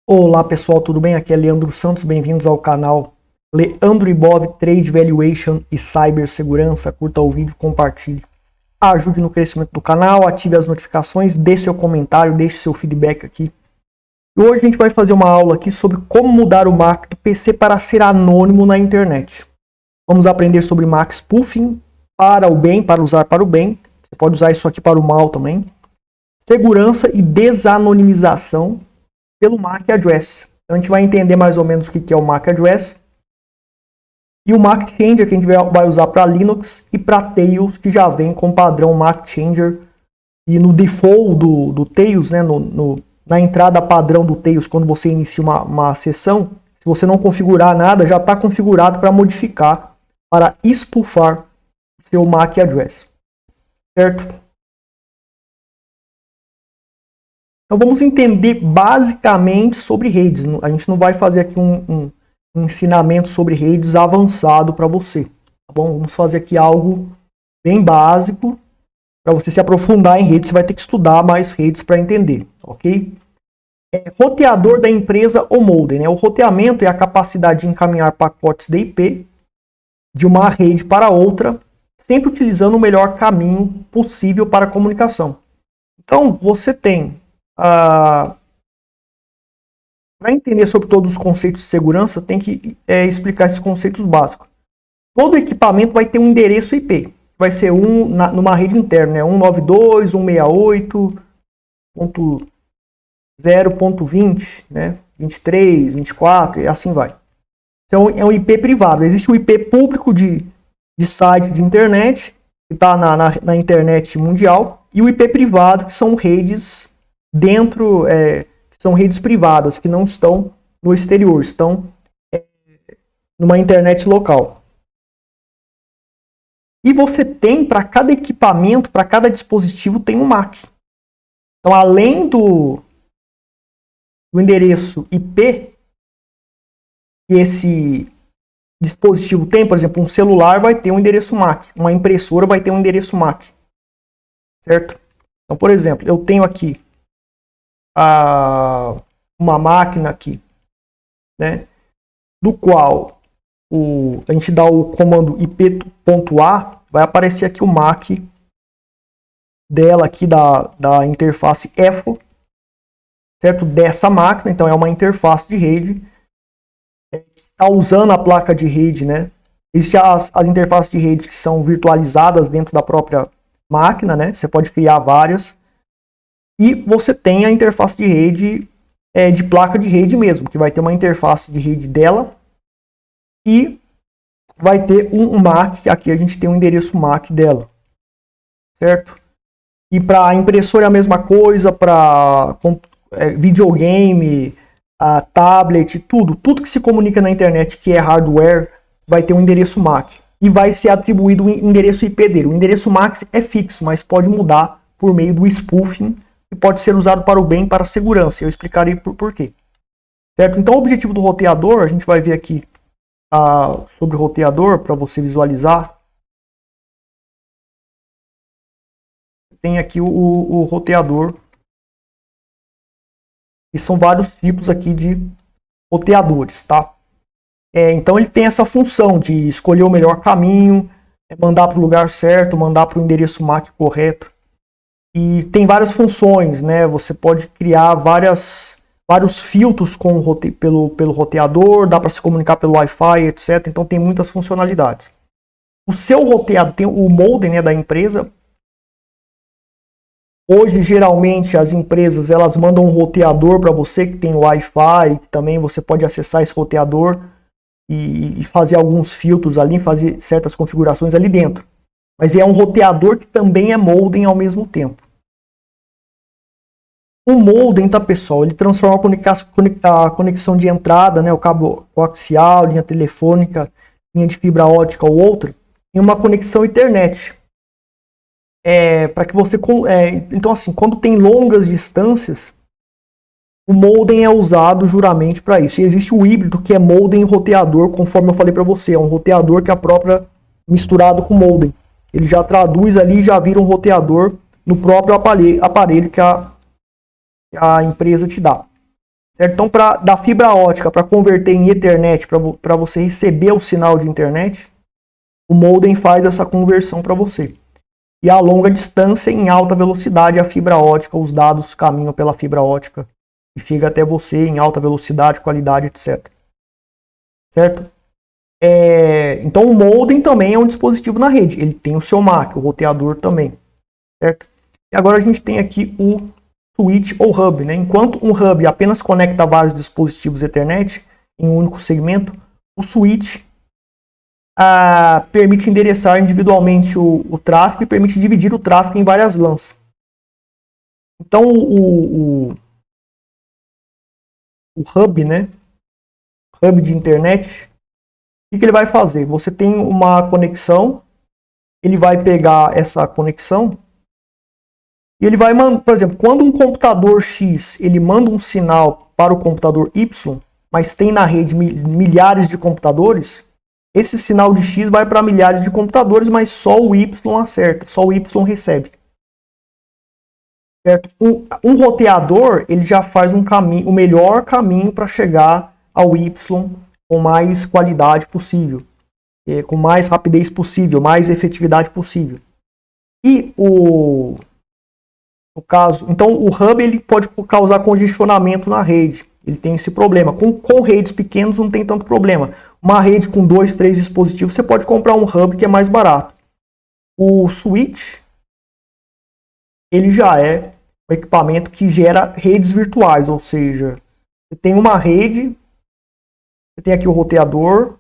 Olá pessoal, tudo bem? Aqui é Leandro Santos, bem-vindos ao canal Leandro Ibov Trade Valuation e Cibersegurança. Curta o vídeo, compartilhe, ajude no crescimento do canal, ative as notificações, dê seu comentário, deixe seu feedback aqui. E hoje a gente vai fazer uma aula aqui sobre como mudar o MAC do PC para ser anônimo na internet. Vamos aprender sobre MAC spoofing para o bem, para usar para o bem. Você pode usar isso aqui para o mal também. Segurança e desanonimização pelo MAC address. Então a gente vai entender mais ou menos o que é o MAC address. E o MAC changer que a gente vai usar para Linux e para Tails, que já vem com o padrão MAC changer. E no default do Tails, né, na entrada padrão do Tails, quando você inicia uma sessão, se você não configurar nada, já está configurado para modificar, para spoofar o seu MAC address. Certo? Então vamos entender basicamente sobre redes. A gente não vai fazer aqui um ensinamento sobre redes avançado para você. Tá bom? Vamos fazer aqui algo bem básico. Para você se aprofundar em redes, você vai ter que estudar mais redes para entender. Ok? Roteador da empresa ou modem. Né? O roteamento é a capacidade de encaminhar pacotes de IP de uma rede para outra, sempre utilizando o melhor caminho possível para a comunicação. Então você tem para entender sobre todos os conceitos de segurança, tem que explicar esses conceitos básicos. Todo equipamento vai ter um endereço IP. Vai ser numa rede interna, né? 192.168.0.20, né? 23, 24 e assim vai. Então é um IP privado. Existe o IP público de site de internet, que está na internet mundial, e o IP privado, que são redes dentro, são redes privadas que não estão no exterior, estão numa internet local. E você tem, para cada equipamento, para cada dispositivo, tem um MAC. Então, além do endereço IP que esse dispositivo tem, por exemplo, um celular vai ter um endereço MAC, uma impressora vai ter um endereço MAC. Certo? Então, por exemplo, eu tenho aqui uma máquina aqui, né, do qual a gente dá o comando ip.a, vai aparecer aqui o MAC dela aqui da interface EFO, certo? Dessa máquina, então é uma interface de rede que está usando a placa de rede, né? Existem as interfaces de rede que são virtualizadas dentro da própria máquina, né? Você pode criar várias. E você tem a interface de rede de placa de rede mesmo, que vai ter uma interface de rede dela e vai ter um MAC, aqui a gente tem um endereço MAC dela, certo? E para a impressora é a mesma coisa, para videogame, tablet, tudo que se comunica na internet que é hardware vai ter um endereço MAC e vai ser atribuído o endereço IP dele. O endereço MAC é fixo, mas pode mudar por meio do spoofing, e pode ser usado para o bem e para a segurança. Eu explicarei por quê. Certo? Então, o objetivo do roteador, a gente vai ver aqui sobre o roteador, para você visualizar. Tem aqui o roteador. E são vários tipos aqui de roteadores, tá? Então, ele tem essa função de escolher o melhor caminho, mandar para o lugar certo, mandar para o endereço MAC correto. E tem várias funções, né? Você pode criar vários filtros pelo roteador, dá para se comunicar pelo Wi-Fi, etc. Então tem muitas funcionalidades. O seu roteador, tem o modem, né, da empresa. Hoje, geralmente, as empresas elas mandam um roteador para você que tem Wi-Fi, que também você pode acessar esse roteador e fazer alguns filtros ali, fazer certas configurações ali dentro. Mas é um roteador que também é modem ao mesmo tempo. O modem, tá, pessoal? Ele transforma a conexão de entrada, né, o cabo coaxial, linha telefônica, linha de fibra ótica ou outra, em uma conexão Ethernet. Para que você, então, assim, quando tem longas distâncias, o modem é usado juramente para isso. E existe o híbrido, que é modem e roteador, conforme eu falei para você. É um roteador que é a própria misturado com modem. Ele já traduz ali e já vira um roteador no próprio aparelho que a empresa te dá. certo? Então, da fibra ótica para converter em Ethernet, para você receber o sinal de internet, o modem faz essa conversão para você. E a longa distância, em alta velocidade, a fibra ótica, os dados caminham pela fibra ótica e chega até você em alta velocidade, qualidade, etc. Certo? Então o modem também é um dispositivo na rede. Ele tem o seu MAC, o roteador também. Certo? E agora a gente tem aqui o switch ou hub. Né? Enquanto um hub apenas conecta vários dispositivos Ethernet em um único segmento, o switch permite endereçar individualmente o tráfego e permite dividir o tráfego em várias LANs. Então o hub, né? Hub de internet, o que ele vai fazer? Você tem uma conexão, ele vai pegar essa conexão e ele vai mandar, por exemplo, quando um computador X ele manda um sinal para o computador Y, mas tem na rede milhares de computadores, esse sinal de X vai para milhares de computadores, mas só o Y acerta, só o Y recebe. Certo? Um roteador ele já faz o melhor caminho para chegar ao Y com mais qualidade possível, com mais rapidez possível, mais efetividade possível. E no caso, então o hub ele pode causar congestionamento na rede. Ele tem esse problema. Com redes pequenas não tem tanto problema. Uma rede com 2, 3 dispositivos, você pode comprar um hub que é mais barato. O switch, ele já é um equipamento que gera redes virtuais, ou seja, você tem uma rede, você tem aqui o roteador,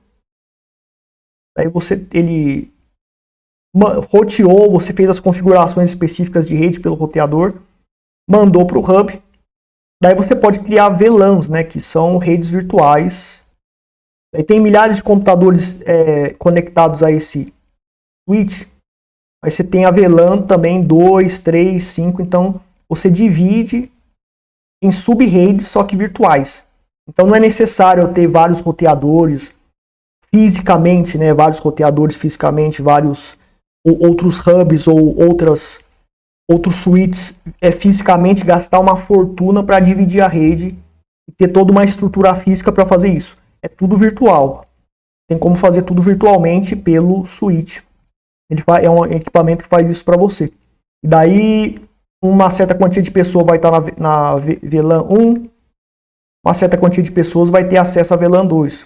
aí ele roteou, você fez as configurações específicas de rede pelo roteador, mandou para o hub, daí você pode criar VLANs, né, que são redes virtuais. Aí tem milhares de computadores conectados a esse switch. Aí você tem a VLAN também, 2, 3, 5. Então você divide em sub-redes, só que virtuais. Então não é necessário eu ter vários roteadores fisicamente, né? Vários roteadores fisicamente, vários outros hubs ou outros switches fisicamente, gastar uma fortuna para dividir a rede e ter toda uma estrutura física para fazer isso. É tudo virtual. Tem como fazer tudo virtualmente pelo switch. É um equipamento que faz isso para você. E daí uma certa quantia de pessoas vai estar na VLAN 1, uma certa quantia de pessoas vai ter acesso à VLAN 2.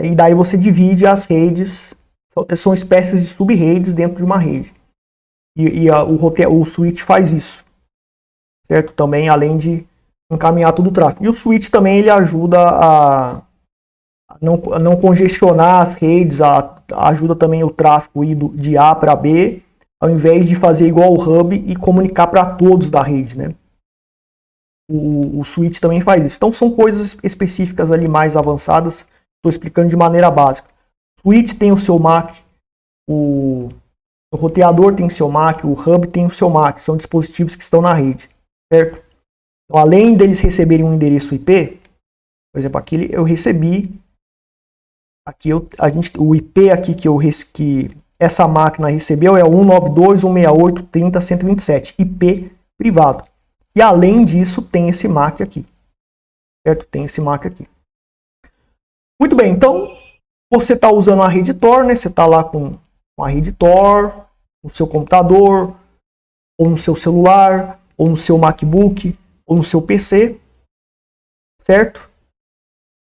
E daí você divide as redes, são espécies de sub-redes dentro de uma rede. O switch faz isso, certo? Também, além de encaminhar todo o tráfego. E o switch também ele ajuda a não congestionar as redes, ajuda também o tráfego ir de A para B, ao invés de fazer igual o hub e comunicar para todos da rede, né? O switch também faz isso. Então são coisas específicas ali mais avançadas, estou explicando de maneira básica. O switch tem o seu MAC, o roteador tem o seu MAC, o hub tem o seu MAC, são dispositivos que estão na rede, certo? Então, além deles receberem um endereço IP, por exemplo, aqui eu recebi, aqui o IP aqui que essa máquina recebeu é 192.168.30.127, IP privado. E além disso tem esse MAC aqui, certo? Tem esse MAC aqui. Muito bem, então você está usando a rede Tor, né? Você está lá com a rede Tor no seu computador, ou no seu celular, ou no seu MacBook, ou no seu PC, certo?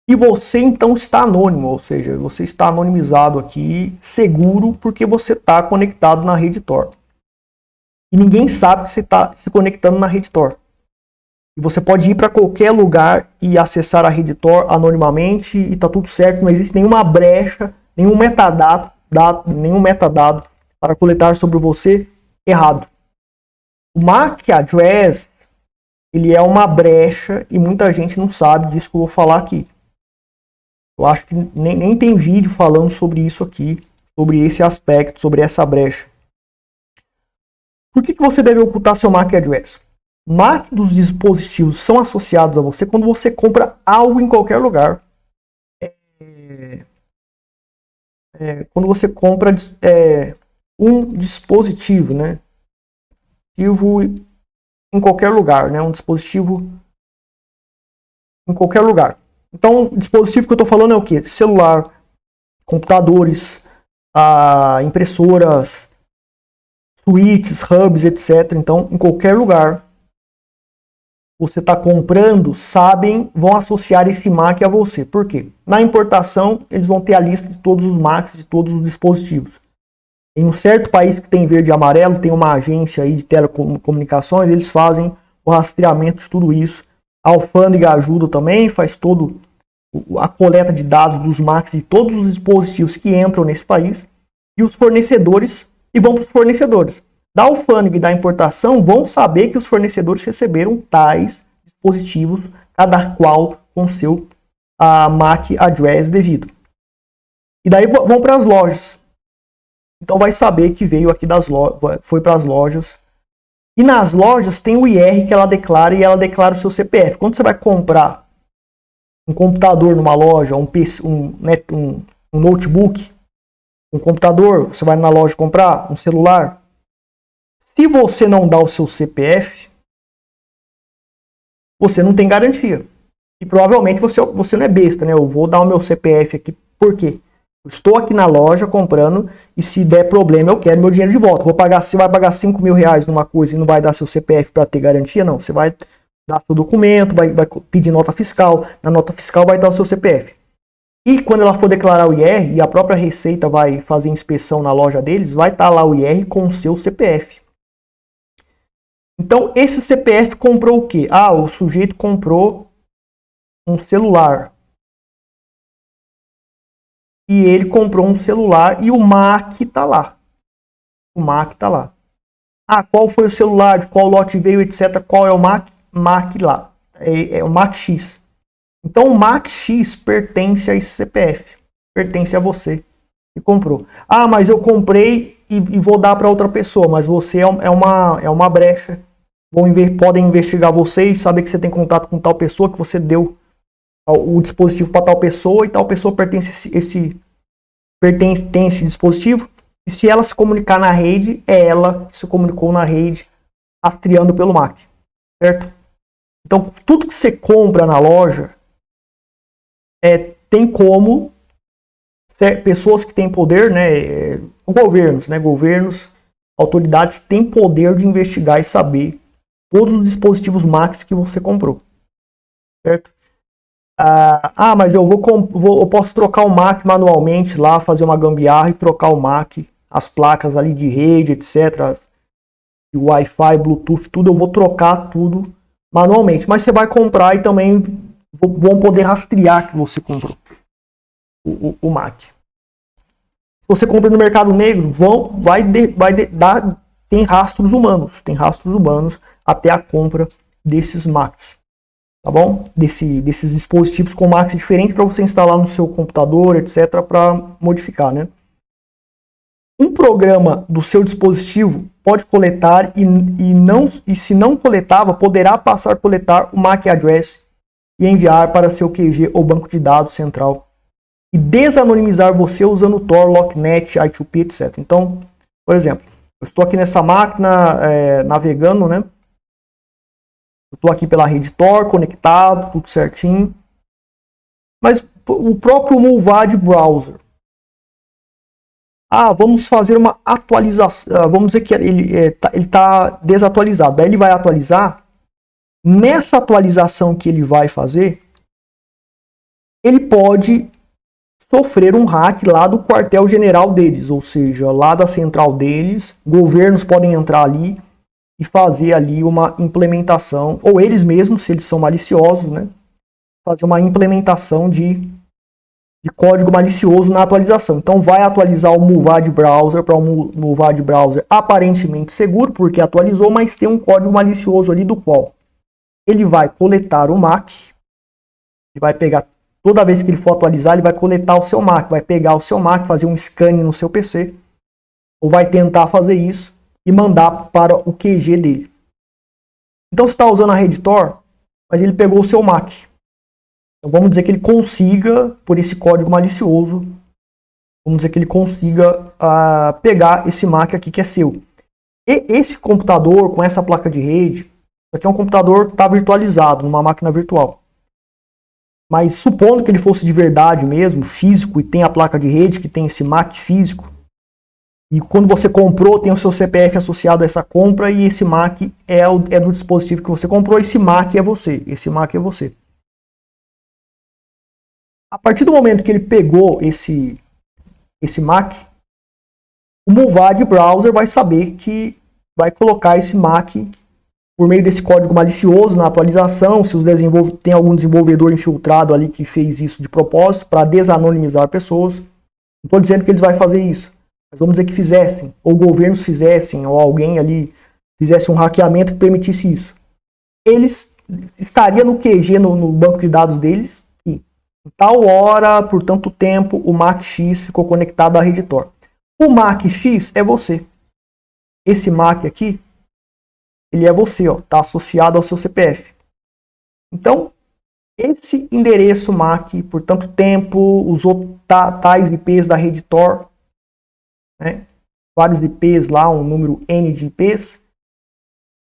E você então está anônimo, ou seja, você está anonimizado aqui, seguro, porque você está conectado na rede Tor. E ninguém sabe que você está se conectando na rede Tor. E você pode ir para qualquer lugar e acessar a rede Tor anonimamente e está tudo certo, não existe nenhuma brecha, nenhum metadado para coletar sobre você errado. O MAC address ele é uma brecha e muita gente não sabe disso que eu vou falar aqui. Eu acho que nem tem vídeo falando sobre isso aqui, sobre esse aspecto, sobre essa brecha. Por que você deve ocultar seu MAC address? O MAC dos dispositivos são associados a você quando você compra algo em qualquer lugar. Quando você compra um dispositivo, né? Em qualquer lugar, né? Um dispositivo em qualquer lugar. Então, o dispositivo que eu estou falando é o quê? Celular, computadores, impressoras, switches, hubs, etc. Então, em qualquer lugar você está comprando, vão associar esse MAC a você. Por quê? Na importação, eles vão ter a lista de todos os MACs, de todos os dispositivos. Em um certo país que tem verde e amarelo, tem uma agência aí de telecomunicações, eles fazem o rastreamento de tudo isso. A alfândega ajuda também, faz todo a coleta de dados dos MACs de todos os dispositivos que entram nesse país. E os fornecedores, e vão para os fornecedores. Da alfândega e da importação vão saber que os fornecedores receberam tais dispositivos, cada qual com seu MAC address devido. E daí vão para as lojas. Então vai saber que veio aqui das lojas, foi para as lojas. E nas lojas tem o IR que ela declara e ela declara o seu CPF. Quando você vai comprar um computador numa loja, um notebook, um computador, você vai na loja comprar um celular. Se você não dá o seu CPF, você não tem garantia. E provavelmente você não é besta, né? Eu vou dar o meu CPF aqui. Por quê? Eu estou aqui na loja comprando e se der problema eu quero meu dinheiro de volta. Você vai pagar 5 mil reais numa coisa e não vai dar seu CPF para ter garantia? Não. Você vai dar seu documento, vai pedir nota fiscal. Na nota fiscal vai dar o seu CPF. E quando ela for declarar o IR e a própria Receita vai fazer inspeção na loja deles, vai estar lá o IR com o seu CPF. Então, esse CPF comprou o quê? O sujeito comprou um celular. E ele comprou um celular e o MAC está lá. O MAC está lá. Qual foi o celular, de qual lote veio, etc. Qual é o MAC? MAC lá. É o MAC X. Então, o MAC X pertence a esse CPF. Pertence a você que comprou. Mas eu comprei e vou dar para outra pessoa. Mas você é uma brecha. Podem investigar você e saber que você tem contato com tal pessoa, que você deu o dispositivo para tal pessoa e tal pessoa tem esse dispositivo. E se ela se comunicar na rede, é ela que se comunicou na rede rastreando pelo MAC. Certo? Então, tudo que você compra na loja tem como pessoas que têm poder, né, governos, autoridades têm poder de investigar e saber todos os dispositivos MACs que você comprou. Certo? Mas eu posso trocar o MAC manualmente lá, fazer uma gambiarra e trocar o MAC, as placas ali de rede, etc. Wi-Fi, Bluetooth, tudo, eu vou trocar tudo manualmente. Mas você vai comprar e também vão poder rastrear que você comprou o MAC. Se você compra no mercado negro, tem rastros humanos até a compra desses MACs. Tá bom? Desses dispositivos com MACs diferentes para você instalar no seu computador, etc. para modificar, né? Um programa do seu dispositivo pode coletar e se não coletava, poderá passar a coletar o MAC address e enviar para seu QG ou banco de dados central e desanonimizar você usando o Tor, LockNet, I2P, etc. Então, por exemplo, eu estou aqui nessa máquina navegando, né? Eu estou aqui pela rede Tor, conectado, tudo certinho. Mas o próprio Muvad Browser. Vamos fazer uma atualização. Vamos dizer que ele está desatualizado. Daí ele vai atualizar. Nessa atualização que ele vai fazer, ele pode sofrer um hack lá do quartel-general deles, ou seja, lá da central deles. Governos podem entrar ali e fazer ali uma implementação, ou eles mesmos, se eles são maliciosos, né, fazer uma implementação de código malicioso na atualização. Então vai atualizar o Muvad Browser para um Muvad Browser aparentemente seguro, porque atualizou, mas tem um código malicioso ali do qual ele vai coletar o MAC, ele vai pegar, toda vez que ele for atualizar, ele vai coletar o seu MAC, vai pegar o seu MAC, fazer um scan no seu PC, ou vai tentar fazer isso, e mandar para o QG dele. Então você está usando a rede Tor, mas ele pegou o seu MAC. Então vamos dizer que ele consiga, por esse código malicioso, vamos dizer que ele consiga pegar esse MAC aqui que é seu. E esse computador com essa placa de rede, isso aqui é um computador que está virtualizado, numa máquina virtual. Mas supondo que ele fosse de verdade mesmo, físico, e tem a placa de rede, que tem esse MAC físico, e quando você comprou, tem o seu CPF associado a essa compra, e esse MAC é do dispositivo que você comprou, esse MAC é você. Esse MAC é você. A partir do momento que ele pegou esse MAC, o Muvad Browser vai saber que vai colocar esse MAC por meio desse código malicioso na atualização, se tem algum desenvolvedor infiltrado ali que fez isso de propósito para desanonimizar pessoas. Não estou dizendo que eles vão fazer isso, mas vamos dizer que fizessem, ou governos fizessem, ou alguém ali fizesse um hackeamento que permitisse isso. Eles estariam no QG, no banco de dados deles, e em tal hora, por tanto tempo, o MAC X ficou conectado à rede Tor. O MAC X é você. Esse MAC aqui, ele é você, ó, tá associado ao seu CPF. Então, esse endereço MAC, por tanto tempo, usou tais IPs da rede Tor, né? Vários IPs lá, um número N de IPs,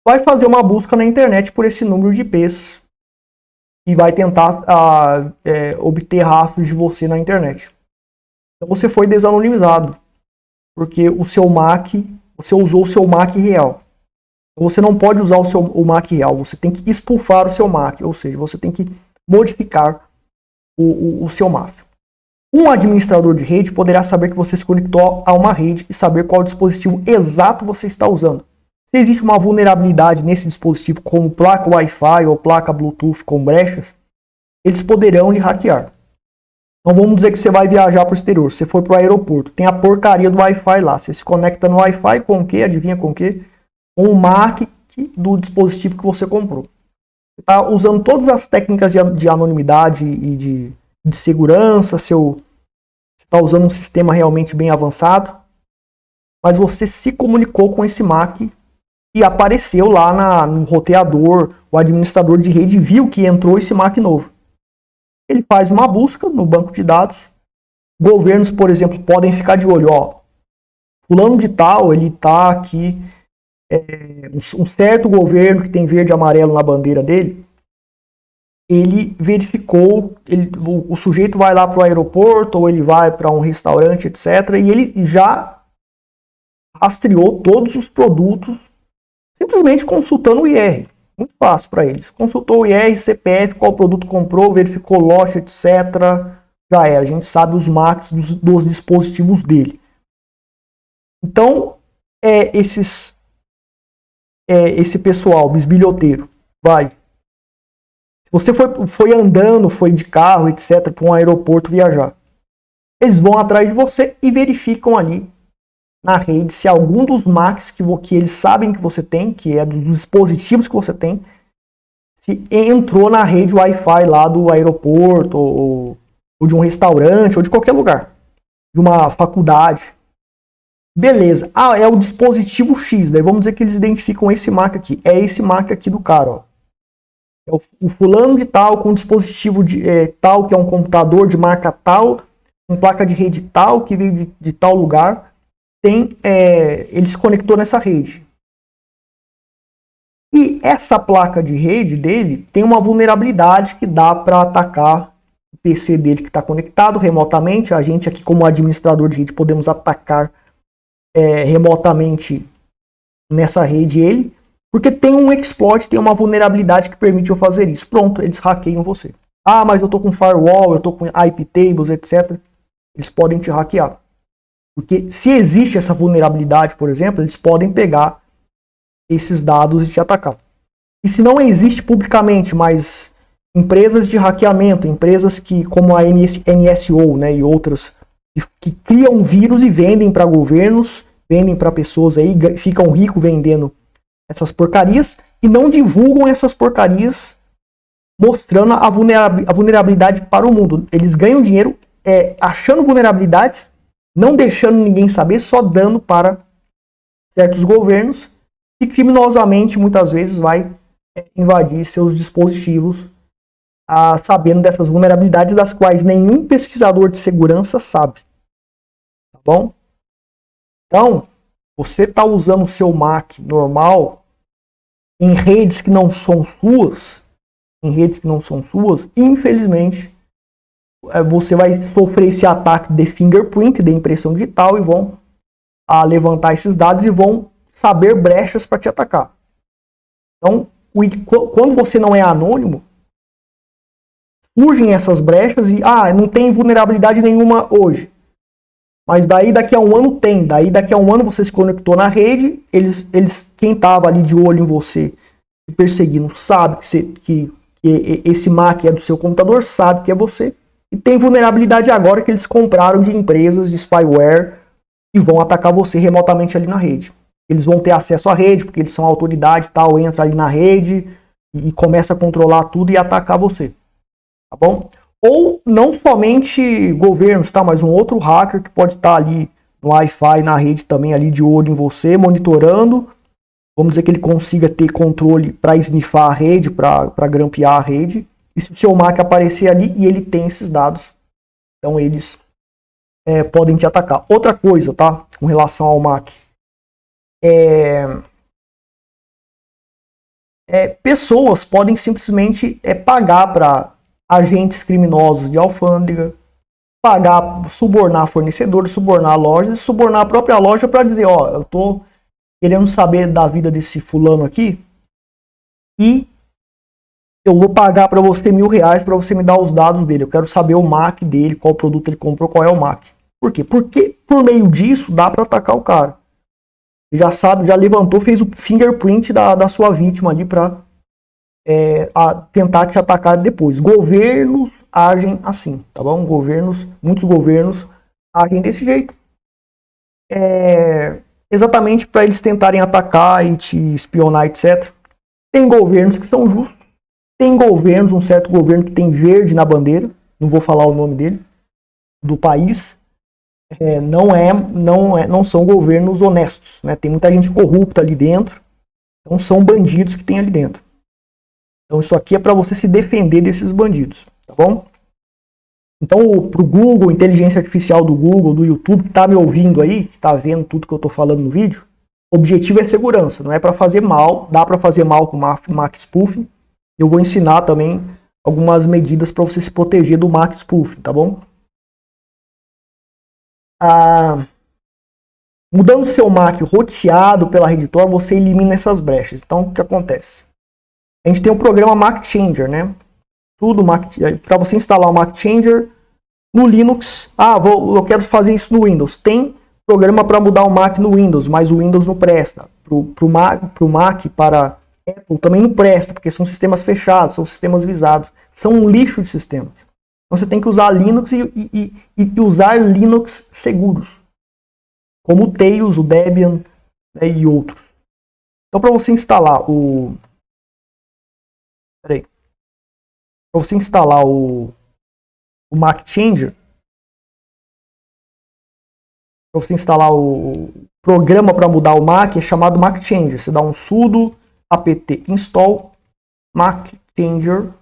vai fazer uma busca na internet por esse número de IPs e vai tentar obter rastros de você na internet. Então você foi desanonimizado, porque o seu MAC, você usou o seu MAC real. Você não pode usar o MAC real, você tem que expulsar o seu MAC, ou seja, você tem que modificar o seu MAC. Um administrador de rede poderá saber que você se conectou a uma rede e saber qual dispositivo exato você está usando. Se existe uma vulnerabilidade nesse dispositivo, como placa Wi-Fi ou placa Bluetooth com brechas, eles poderão lhe hackear. Então vamos dizer que você vai viajar para o exterior, você foi para o aeroporto, tem a porcaria do Wi-Fi lá, você se conecta no Wi-Fi com o quê? Adivinha com o quê? Com o MAC do dispositivo que você comprou. Você está usando todas as técnicas de anonimidade e de segurança, você está usando um sistema realmente bem avançado, mas você se comunicou com esse MAC e apareceu lá no roteador, o administrador de rede viu que entrou esse MAC novo. Ele faz uma busca no banco de dados. Governos, por exemplo, podem ficar de olho, ó, fulano de tal, ele está aqui, um certo governo que tem verde e amarelo na bandeira dele, ele verificou, o sujeito vai lá para o aeroporto, ou ele vai para um restaurante, etc., e ele já rastreou todos os produtos, simplesmente consultando o IR. Muito fácil para eles. Consultou o IR, CPF, qual produto comprou, verificou loja, etc. Já era. A gente sabe os MACs dos dispositivos dele. Então, esse pessoal, bisbilhoteiro, vai. Se você foi andando, foi de carro, etc., para um aeroporto viajar, eles vão atrás de você e verificam ali na rede se algum dos MACs que eles sabem que você tem, que é dos dispositivos que você tem, se entrou na rede Wi-Fi lá do aeroporto, ou de um restaurante, ou de qualquer lugar, de uma faculdade. Beleza. Ah, é o dispositivo X, daí vamos dizer que eles identificam esse MAC aqui. É esse MAC aqui do cara, ó. É o fulano de tal, com dispositivo tal, que é um computador de marca tal, com placa de rede tal, que veio de tal lugar. Ele se conectou nessa rede. E essa placa de rede dele tem uma vulnerabilidade que dá para atacar o PC dele que está conectado remotamente. A gente aqui, como administrador de rede, podemos atacar remotamente nessa rede ele, porque tem um exploit, tem uma vulnerabilidade que permite eu fazer isso. Pronto, eles hackeiam você. Ah, mas eu estou com firewall, eu estou com IP tables, etc. Eles podem te hackear. Porque se existe essa vulnerabilidade, por exemplo, eles podem pegar esses dados e te atacar. E se não existe publicamente, mas empresas de hackeamento, empresas que, como a NSO, né, e outras, que criam vírus e vendem para governos, vendem para pessoas aí, ficam ricos vendendo essas porcarias e não divulgam essas porcarias mostrando a vulnerabilidade para o mundo. Eles ganham dinheiro achando vulnerabilidades, não deixando ninguém saber, só dando para certos governos e criminosamente muitas vezes vai invadir seus dispositivos sabendo dessas vulnerabilidades das quais nenhum pesquisador de segurança sabe. Tá bom? Então, você está usando o seu MAC normal em redes que não são suas, em redes que não são suas, infelizmente, você vai sofrer esse ataque de fingerprint, de impressão digital, e vão levantar esses dados e vão saber brechas para te atacar. Então, quando você não é anônimo, surgem essas brechas e não tem vulnerabilidade nenhuma hoje. Mas daí daqui a um ano tem. Daí daqui a um ano você se conectou na rede, quem estava ali de olho em você, te perseguindo, sabe que esse MAC é do seu computador, sabe que é você. E tem vulnerabilidade agora que eles compraram de empresas de spyware e vão atacar você remotamente ali na rede. Eles vão ter acesso à rede, porque eles são autoridade e tal, entra ali na rede e começa a controlar tudo e atacar você. Tá bom? Ou não somente governos, tá? Mas um outro hacker que pode estar ali no Wi-Fi, na rede também, ali de olho em você, monitorando. Vamos dizer que ele consiga ter controle para snifar a rede, para grampear a rede. E se o seu MAC aparecer ali e ele tem esses dados, então eles podem te atacar. Outra coisa, tá? Com relação ao MAC. Pessoas podem simplesmente pagar para agentes criminosos de alfândega, subornar fornecedores, subornar lojas, subornar a própria loja para dizer, eu tô querendo saber da vida desse fulano aqui e eu vou pagar para você R$1.000 para você me dar os dados dele. Eu quero saber o MAC dele, qual produto ele comprou, qual é o MAC. Por quê? Porque por meio disso dá para atacar o cara. Já sabe, já levantou, fez o fingerprint da sua vítima ali para tentar te atacar depois. Governos agem assim, tá bom? Muitos governos agem desse jeito. Exatamente para eles tentarem atacar e te espionar, etc. Tem governos que são justos. Tem governos, um certo governo que tem verde na bandeira. Não vou falar o nome dele, do país. Não são governos honestos, né? Tem muita gente corrupta ali dentro. Então são bandidos que tem ali dentro. Então isso aqui é para você se defender desses bandidos, tá bom? Então pro Google, inteligência artificial do Google, do YouTube, que tá me ouvindo aí, que tá vendo tudo que eu tô falando no vídeo, o objetivo é segurança, não é para fazer mal, dá para fazer mal com o MAC spoofing. Eu vou ensinar também algumas medidas para você se proteger do MAC spoofing, tá bom? Mudando seu MAC roteado pela rede Tor, você elimina essas brechas. Então o que acontece? A gente tem um programa MAC Changer, né? Para você instalar o MAC Changer no Linux. Eu quero fazer isso no Windows. Tem programa para mudar o MAC no Windows, mas o Windows não presta. Pro Mac, para Apple também não presta, porque são sistemas fechados, são sistemas visados, são um lixo de sistemas. Então você tem que usar Linux e usar Linux seguros, como o Tails, o Debian, né, e outros. Então para você instalar o MAC Changer, para você instalar o programa para mudar o MAC, é chamado MAC Changer. Você dá um sudo apt install MAC Changer,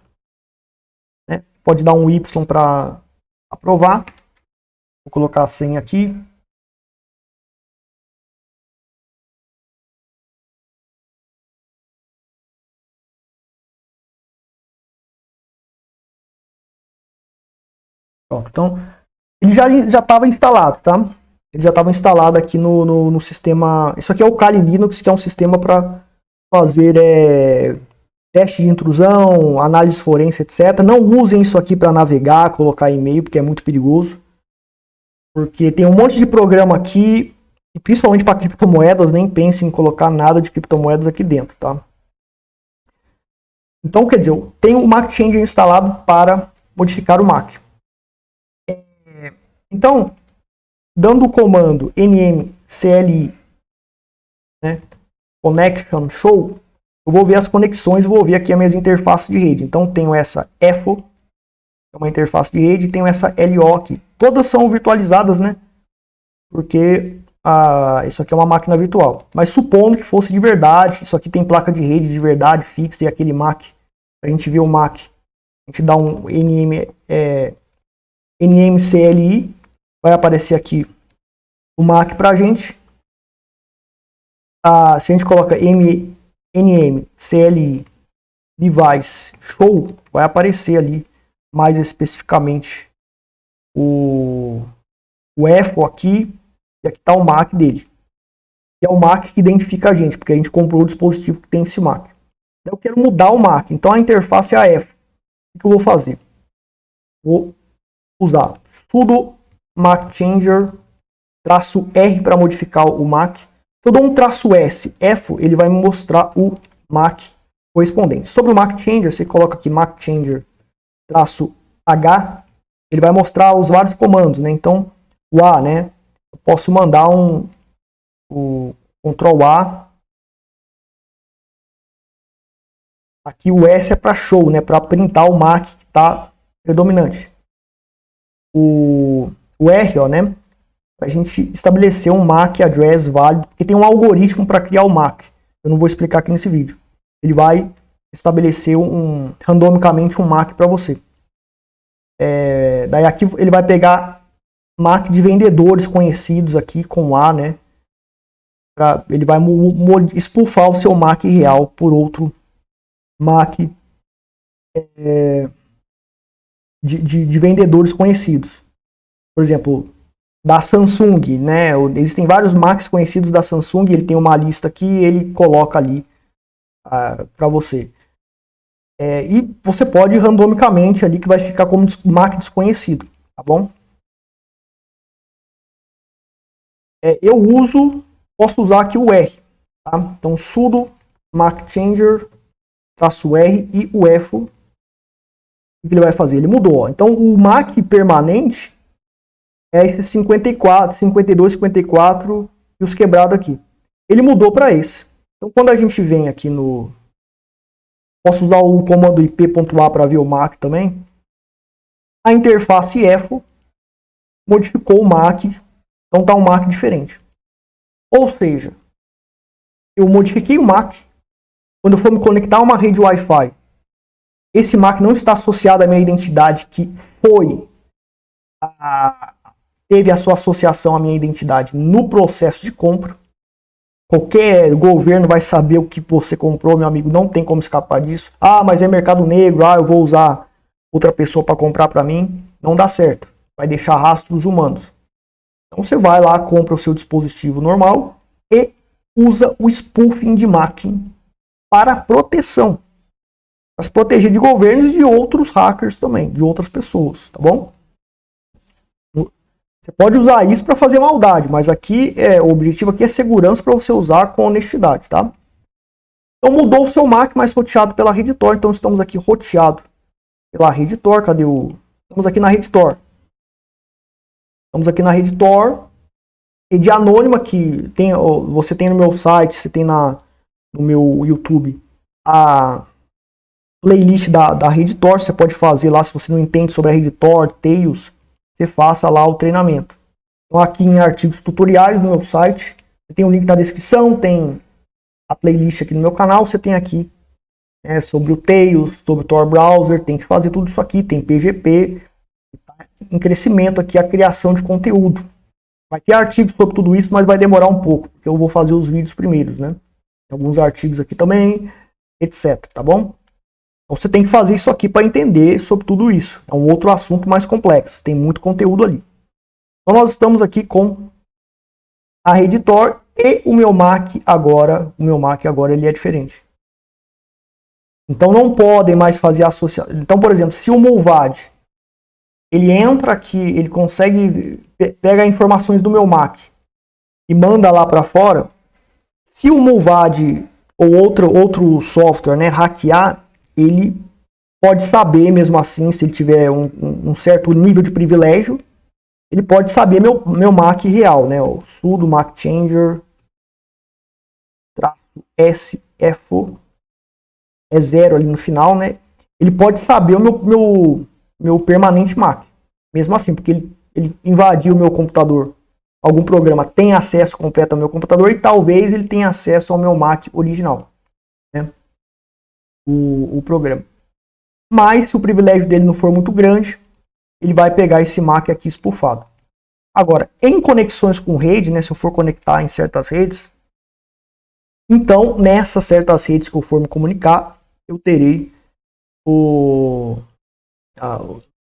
né? Pode dar um Y para aprovar. Vou colocar a senha aqui. Pronto, então ele já estava instalado, tá? Ele já estava instalado aqui no sistema. Isso aqui é o Kali Linux, que é um sistema para fazer teste de intrusão, análise forense, etc. Não usem isso aqui para navegar, colocar e-mail, porque é muito perigoso. Porque tem um monte de programa aqui, e principalmente para criptomoedas, nem pense em colocar nada de criptomoedas aqui dentro, tá? Então, quer dizer, eu tenho o MAC Changer instalado para modificar o MAC. Então, dando o comando nmcli, né, connection show, eu vou ver as conexões, vou ver aqui as minhas interfaces de rede. Então, tenho essa EFO, é uma interface de rede, e tenho essa LO aqui. Todas são virtualizadas, né? Porque isso aqui é uma máquina virtual. Mas supondo que fosse de verdade, isso aqui tem placa de rede de verdade, fixa, e aquele MAC. A gente vê o MAC, a gente dá um nmcli, vai aparecer aqui o MAC para a gente. Se a gente coloca nmcli device show, vai aparecer ali mais especificamente o EFO aqui, e aqui está o MAC dele. Que é o MAC que identifica a gente, porque a gente comprou o dispositivo que tem esse MAC. Eu quero mudar o MAC, então a interface é a EFO. O que eu vou fazer? Vou usar sudo MAC changer -R para modificar o MAC. Se eu dou um -S, EFO, ele vai me mostrar o MAC correspondente. Sobre o MAC changer, você coloca aqui MAC changer -H, ele vai mostrar os vários comandos, né? Então, o A, né? Eu posso mandar o Ctrl A. Aqui o S é para show, né? Para printar o MAC que está predominante. O R, ó, né? Para a gente estabelecer um MAC address válido, porque tem um algoritmo para criar o MAC. Eu não vou explicar aqui nesse vídeo. Ele vai estabelecer randomicamente um MAC para você. Daí aqui ele vai pegar MAC de vendedores conhecidos aqui com A, né? Ele vai expulsar o seu MAC real por outro MAC de vendedores conhecidos. Por exemplo, da Samsung, né? Existem vários MACs conhecidos da Samsung, ele tem uma lista aqui e ele coloca ali para você. E você pode ir randomicamente ali que vai ficar como MAC desconhecido, tá bom? Posso usar aqui o R, tá? Então sudo MAC changer -R e o EFO. O que ele vai fazer? Ele mudou, ó. Então o MAC permanente é esse 54, 52, 54 e os quebrados aqui. Ele mudou para esse. Então quando a gente vem aqui no... Posso usar o comando ip.a para ver o MAC também. A interface EFO modificou o MAC. Então está um MAC diferente. Ou seja, eu modifiquei o MAC. Quando eu for me conectar a uma rede Wi-Fi, esse MAC não está associado à minha identidade que teve a sua associação à minha identidade no processo de compra. Qualquer governo vai saber o que você comprou, meu amigo, não tem como escapar disso. Ah, mas é mercado negro, eu vou usar outra pessoa para comprar para mim. Não dá certo, vai deixar rastros humanos. Então você vai lá, compra o seu dispositivo normal e usa o spoofing de MAC para proteção. Para se proteger de governos e de outros hackers também, de outras pessoas, tá bom? Você pode usar isso para fazer maldade, mas aqui o objetivo aqui é segurança para você usar com honestidade, tá? Então mudou o seu MAC, mas roteado pela rede Tor. Então estamos aqui roteado pela rede Tor. Cadê o... Estamos aqui na rede Tor. Estamos aqui na rede Tor. Rede anônima que você tem no meu site, você tem no meu YouTube a playlist da rede Tor. Você pode fazer lá, se você não entende sobre a rede Tor, Tails, você faça lá o treinamento. Então aqui em artigos tutoriais no meu site, você tem o link na descrição, tem a playlist aqui no meu canal, você tem aqui sobre o Tails, sobre o Tor Browser, tem que fazer tudo isso aqui, tem PGP, tá em crescimento aqui a criação de conteúdo. Vai ter artigos sobre tudo isso, mas vai demorar um pouco, porque eu vou fazer os vídeos primeiros, né? Alguns artigos aqui também, etc, tá bom? Então você tem que fazer isso aqui para entender sobre tudo isso. É um outro assunto mais complexo, tem muito conteúdo ali. Então nós estamos aqui com a rede Tor e o meu MAC agora, ele é diferente. Então não podem mais fazer associação. Então, por exemplo, se o Mulvad ele entra aqui, ele consegue pega informações do meu MAC e manda lá para fora, se o Mulvad ou outro software, né, hackear, ele pode saber mesmo assim, se ele tiver um certo nível de privilégio, ele pode saber meu MAC real, né? O sudo MAC changer -SFO é 0 ali no final, né? Ele pode saber o meu permanente MAC, mesmo assim, porque ele invadiu o meu computador. Algum programa tem acesso completo ao meu computador e talvez ele tenha acesso ao meu MAC original, né? O programa. Mas se o privilégio dele não for muito grande, ele vai pegar esse MAC aqui espufado. Agora, em conexões com rede, né, se eu for conectar em certas redes, então nessas certas redes que eu for me comunicar, eu terei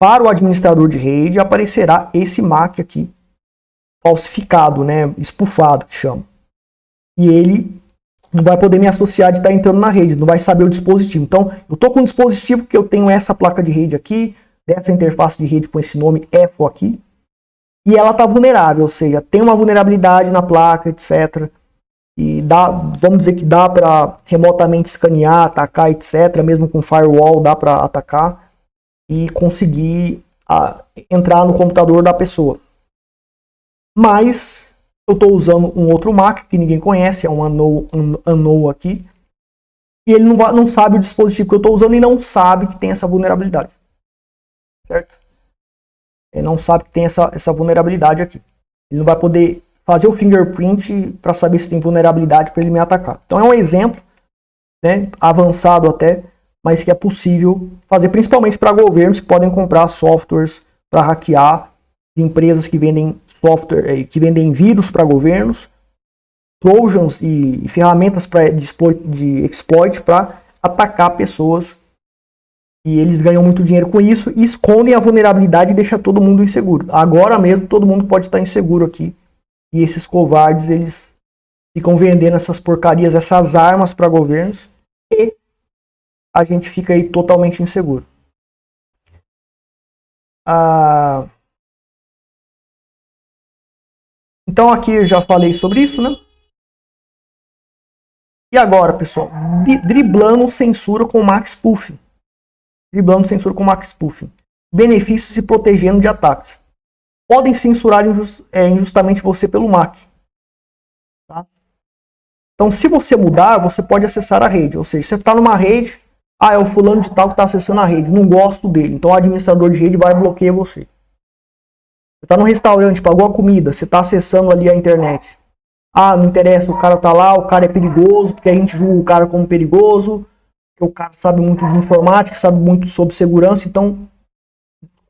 para o administrador de rede aparecerá esse MAC aqui, falsificado, né, espufado que chama. E ele não vai poder me associar de estar entrando na rede, não vai saber o dispositivo. Então, eu estou com um dispositivo que eu tenho essa placa de rede aqui, dessa interface de rede com esse nome EFO aqui, e ela está vulnerável, ou seja, tem uma vulnerabilidade na placa, etc. E dá, vamos dizer que dá para remotamente escanear, atacar, etc. Mesmo com firewall dá para atacar e conseguir entrar no computador da pessoa. Mas eu estou usando um outro MAC que ninguém conhece, é um unknown aqui. E ele não sabe o dispositivo que eu estou usando e não sabe que tem essa vulnerabilidade. Certo? Ele não sabe que tem essa vulnerabilidade aqui. Ele não vai poder fazer o fingerprint para saber se tem vulnerabilidade para ele me atacar. Então é um exemplo, né, avançado até, mas que é possível fazer principalmente para governos que podem comprar softwares para hackear, de empresas que vendem software, que vendem vírus para governos, trojans e ferramentas de exploit para atacar pessoas. E eles ganham muito dinheiro com isso e escondem a vulnerabilidade e deixam todo mundo inseguro. Agora mesmo todo mundo pode estar inseguro aqui. E esses covardes, eles ficam vendendo essas porcarias, essas armas para governos. E a gente fica aí totalmente inseguro. Então aqui eu já falei sobre isso, né? E agora, pessoal, driblando censura com MAC Spoofing. Driblando censura com MAC Spoofing. Benefícios se protegendo de ataques. Podem censurar injustamente você pelo MAC. Tá? Então, se você mudar, você pode acessar a rede. Ou seja, você está numa rede, é o fulano de tal que está acessando a rede, não gosto dele. Então, o administrador de rede vai bloquear você. Você está no restaurante, pagou a comida, você está acessando ali a internet. Não interessa, o cara está lá, o cara é perigoso, porque a gente julga o cara como perigoso, porque o cara sabe muito de informática, sabe muito sobre segurança, então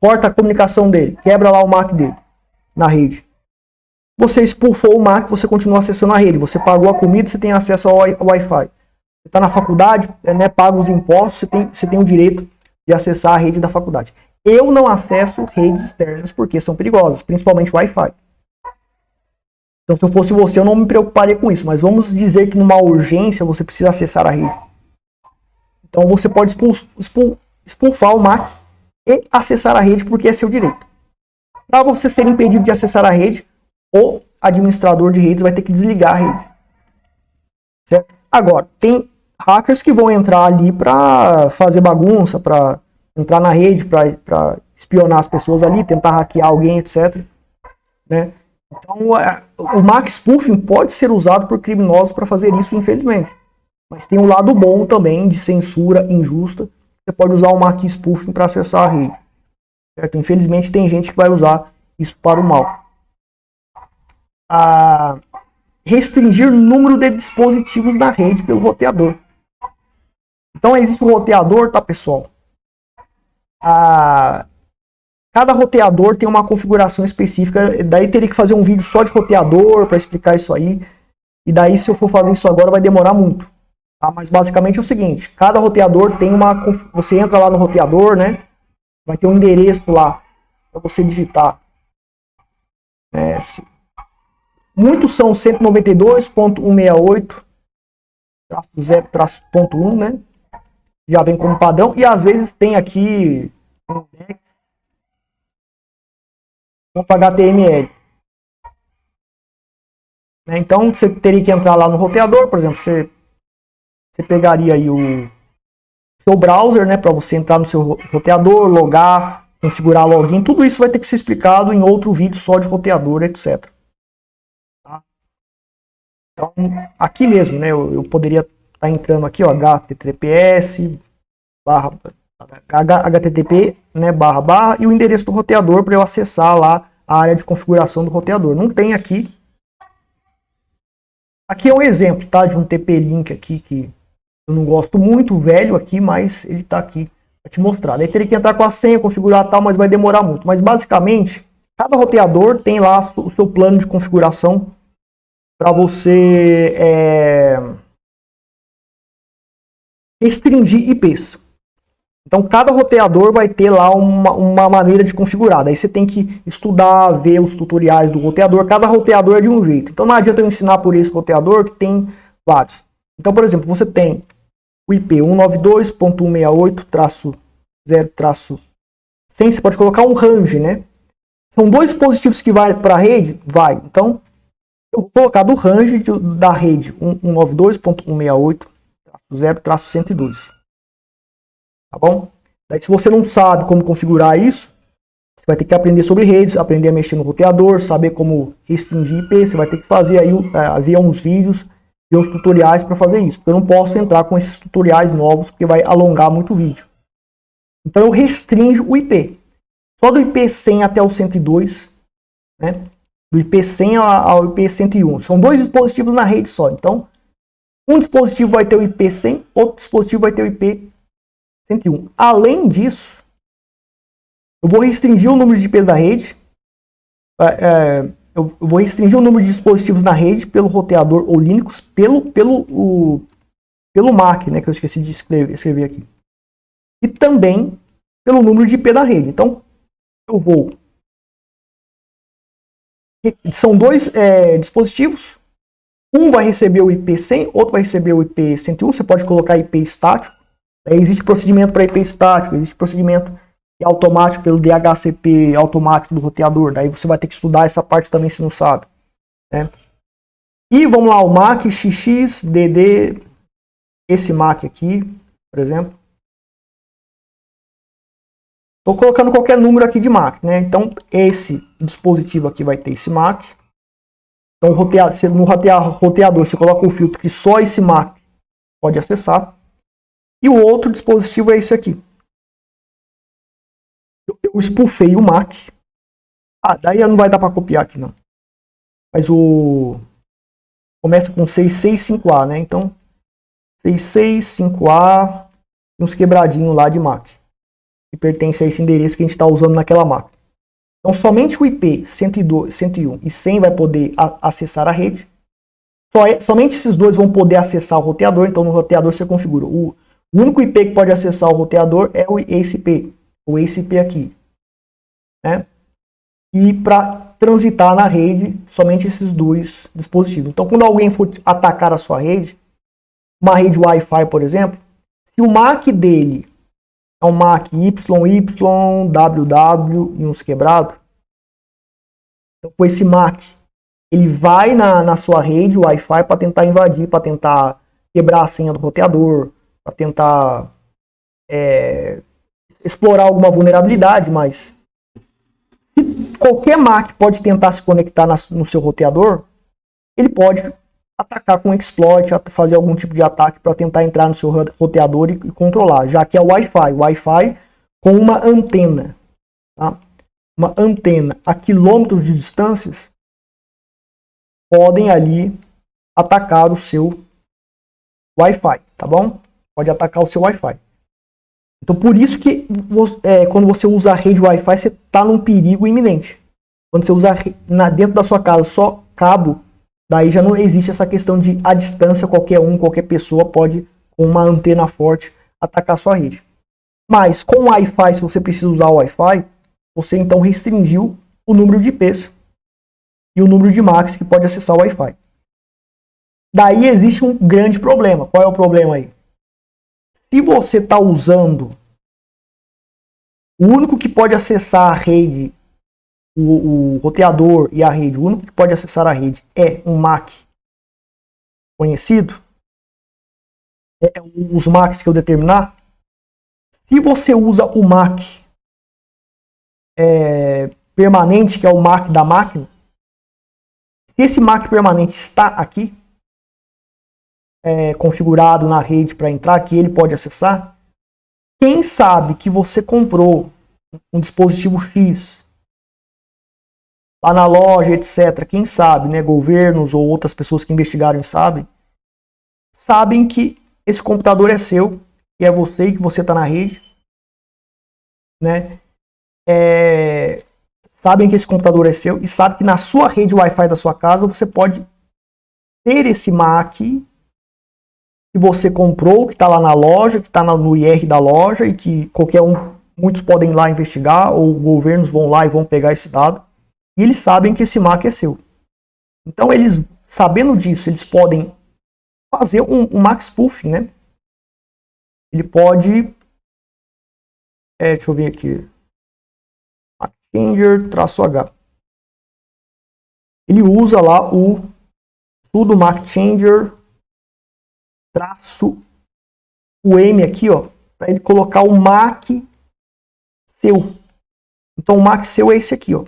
corta a comunicação dele, quebra lá o MAC dele na rede. Você expulsou o MAC, você continua acessando a rede, você pagou a comida, você tem acesso ao Wi-Fi. Você está na faculdade, né, paga os impostos, você tem o direito de acessar a rede da faculdade. Eu não acesso redes externas porque são perigosas, principalmente o Wi-Fi. Então, se eu fosse você, eu não me preocuparia com isso, mas vamos dizer que numa urgência você precisa acessar a rede. Então, você pode expulsar o MAC e acessar a rede porque é seu direito. Para você ser impedido de acessar a rede, o administrador de redes vai ter que desligar a rede. Certo? Agora, tem hackers que vão entrar ali para fazer bagunça, para entrar na rede, para espionar as pessoas ali, tentar hackear alguém, etc. Né? Então, o MAC Spoofing pode ser usado por criminosos para fazer isso, infelizmente. Mas tem um lado bom também de censura injusta. Você pode usar o MAC Spoofing para acessar a rede. Certo? Infelizmente tem gente que vai usar isso para o mal. Restringir o número de dispositivos na rede pelo roteador. Então existe um roteador, tá, pessoal? Cada roteador tem uma configuração específica. Daí teria que fazer um vídeo só de roteador para explicar isso aí. E daí, se eu for fazer isso agora, vai demorar muito. Tá? Mas basicamente é o seguinte: cada roteador tem uma. Você entra lá no roteador, né? Vai ter um endereço lá para você digitar. Muitos são 192.168-0-.1, né? Já vem como padrão. E às vezes tem aqui index.html. Então você teria que entrar lá no roteador, por exemplo, você pegaria aí o seu browser, né, para você entrar no seu roteador, logar, configurar login, tudo isso vai ter que ser explicado em outro vídeo só de roteador, etc. Tá? Então, aqui mesmo, né, eu poderia estar entrando aqui, ó, https http, né, // e o endereço do roteador para eu acessar lá a área de configuração do roteador. Não tem aqui. Aqui é um exemplo, tá, de um TP-Link aqui que eu não gosto muito, velho aqui, mas ele está aqui para te mostrar. Daí teria que entrar com a senha, configurar tal, mas vai demorar muito. Mas basicamente, cada roteador tem lá o seu plano de configuração para você restringir IPs. Então, cada roteador vai ter lá uma maneira de configurar. Daí você tem que estudar, ver os tutoriais do roteador. Cada roteador é de um jeito. Então, não adianta eu ensinar por esse roteador que tem vários. Então, por exemplo, você tem o IP 192.168-0-100. Você pode colocar um range, né? São dois dispositivos que vai para a rede? Vai. Então, eu vou colocar do range da rede 192.168-0-102. Tá bom? Daí, se você não sabe como configurar isso, você vai ter que aprender sobre redes, aprender a mexer no roteador, saber como restringir IP. Você vai ter que fazer aí via uns vídeos, via uns tutoriais para fazer isso. Porque eu não posso entrar com esses tutoriais novos, porque vai alongar muito o vídeo. Então, eu restringo o IP. Só do IP 100 até o 102, né? Do IP 100 ao IP 101. São dois dispositivos na rede só. Então, um dispositivo vai ter o IP 100, outro dispositivo vai ter o IP 101. Além disso, eu vou restringir o número de IPs da rede. Eu vou restringir o número de dispositivos na rede pelo roteador ou Linux, pelo MAC, né, que eu esqueci de escrever aqui. E também pelo número de IP da rede. Então, eu vou... São dois dispositivos. Um vai receber o IP 100, outro vai receber o IP 101. Você pode colocar IP estático. Existe procedimento para IP estático, existe procedimento automático pelo DHCP automático do roteador. Daí você vai ter que estudar essa parte também se não sabe, né? E vamos lá, o MAC XXDD, esse MAC aqui, por exemplo. Estou colocando qualquer número aqui de MAC, né? Então esse dispositivo aqui vai ter esse MAC. Então no roteador você coloca um filtro que só esse MAC pode acessar. E o outro dispositivo é esse aqui. Eu spoofei o MAC. Daí não vai dar para copiar aqui não. Mas começa com 665A, né? Então 665A e uns quebradinhos lá de MAC. Que pertence a esse endereço que a gente está usando naquela máquina. Então somente o IP 102, 101 e 100 vai poder acessar a rede. Somente esses dois vão poder acessar o roteador. Então no roteador você configura o único IP que pode acessar o roteador é esse IP, ou esse IP aqui, né? E para transitar na rede, somente esses dois dispositivos. Então, quando alguém for atacar a sua rede, uma rede Wi-Fi, por exemplo, se o MAC dele é um MAC YY, WW e uns quebrados, então com esse MAC, ele vai na sua rede Wi-Fi para tentar invadir, para tentar quebrar a senha do roteador, para tentar explorar alguma vulnerabilidade, mas se qualquer MAC pode tentar se conectar no seu roteador, ele pode atacar com exploit, fazer algum tipo de ataque para tentar entrar no seu roteador e controlar, já que é o Wi-Fi com uma antena, tá? Uma antena a quilômetros de distâncias podem ali atacar o seu Wi-Fi, tá bom? Pode atacar o seu Wi-Fi. Então, por isso que quando você usa a rede Wi-Fi, você está num perigo iminente. Quando você usa dentro da sua casa só cabo, daí já não existe essa questão de a distância, qualquer pessoa pode, com uma antena forte, atacar a sua rede. Mas com o Wi-Fi, se você precisa usar o Wi-Fi, você então restringiu o número de IPs e o número de MACs que pode acessar o Wi-Fi. Daí existe um grande problema. Qual é o problema aí? Se você está usando o único que pode acessar a rede, o roteador e a rede, o único que pode acessar a rede é um MAC conhecido, os MACs que eu determinar. Se você usa o MAC permanente, que é o MAC da máquina, se esse MAC permanente está aqui, configurado na rede para entrar, que ele pode acessar, quem sabe que você comprou um dispositivo X lá na loja, etc. Quem sabe, né, governos ou outras pessoas que investigaram sabem que esse computador é seu, que é você e que você está na rede, né? Sabem que esse computador é seu e sabem que na sua rede Wi-Fi da sua casa você pode ter esse MAC que você comprou, que está lá na loja, que está no IR da loja e que muitos podem ir lá investigar ou governos vão lá e vão pegar esse dado e eles sabem que esse MAC é seu. Então eles, sabendo disso, eles podem fazer um MAC spoofing, né? Ele pode, deixa eu ver aqui, MAC changer -h. Ele usa lá o sudo MAC changer o M aqui, ó, para ele colocar o MAC seu. Então o MAC seu é esse aqui, ó.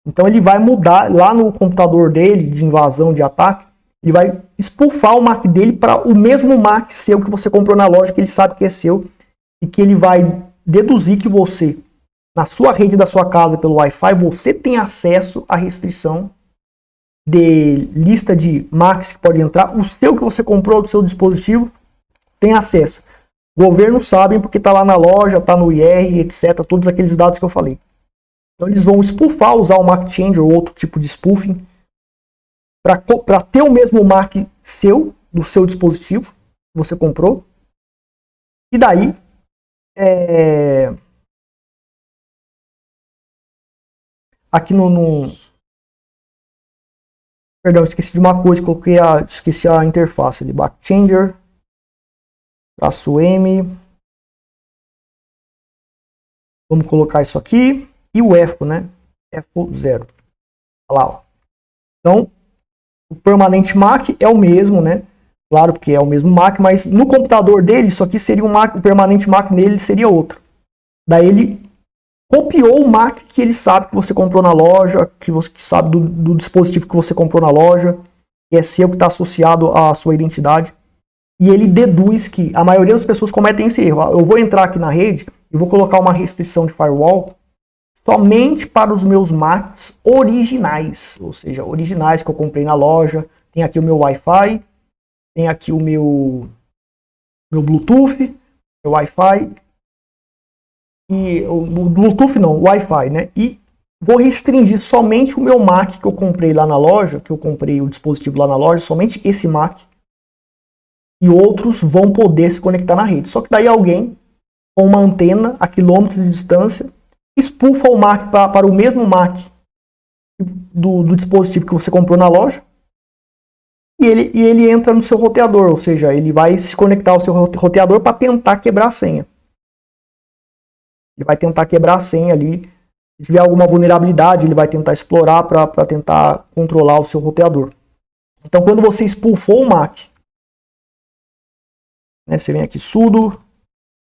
Então ele vai mudar lá no computador dele de invasão, de ataque, ele vai spoofar o MAC dele para o mesmo MAC seu que você comprou na loja, que ele sabe que é seu e que ele vai deduzir que você, na sua rede da sua casa pelo Wi-Fi, você tem acesso à restrição de lista de MACs que pode entrar. O seu que você comprou do seu dispositivo tem acesso. Governos sabem porque está lá na loja, está no IR, etc. Todos aqueles dados que eu falei. Então eles vão spoofar, usar o MAC changer ou outro tipo de spoofing para ter o mesmo MAC seu, do seu dispositivo que você comprou. E daí aqui perdão, esqueci de uma coisa, esqueci a interface ali, MAC changer -M. Vamos colocar isso aqui e o EFO, né? EFO 0. Olha lá, ó. Então, o permanente MAC é o mesmo, né? Claro, porque é o mesmo MAC, mas no computador dele, isso aqui seria um MAC, o permanente MAC nele seria outro. Daí ele copiou o MAC que ele sabe que você comprou na loja, que você sabe do dispositivo que você comprou na loja, que é seu, que está associado à sua identidade. E ele deduz que a maioria das pessoas cometem esse erro. Eu vou entrar aqui na rede e vou colocar uma restrição de firewall somente para os meus MACs originais, ou seja, originais que eu comprei na loja. Tem aqui o meu Wi-Fi, tem aqui o meu Bluetooth, meu Wi-Fi, e o Bluetooth não, o Wi-Fi, né? E vou restringir somente o meu MAC que eu comprei lá na loja, que eu comprei o dispositivo lá na loja, somente esse MAC. E outros vão poder se conectar na rede. Só que daí alguém, com uma antena a quilômetros de distância, spoofa o MAC para o mesmo MAC do dispositivo que você comprou na loja. E ele entra no seu roteador, ou seja, ele vai se conectar ao seu roteador para tentar quebrar a senha. Ele vai tentar quebrar a senha ali. Se tiver alguma vulnerabilidade, ele vai tentar explorar para tentar controlar o seu roteador. Então, quando você spoofou o MAC, né, você vem aqui, sudo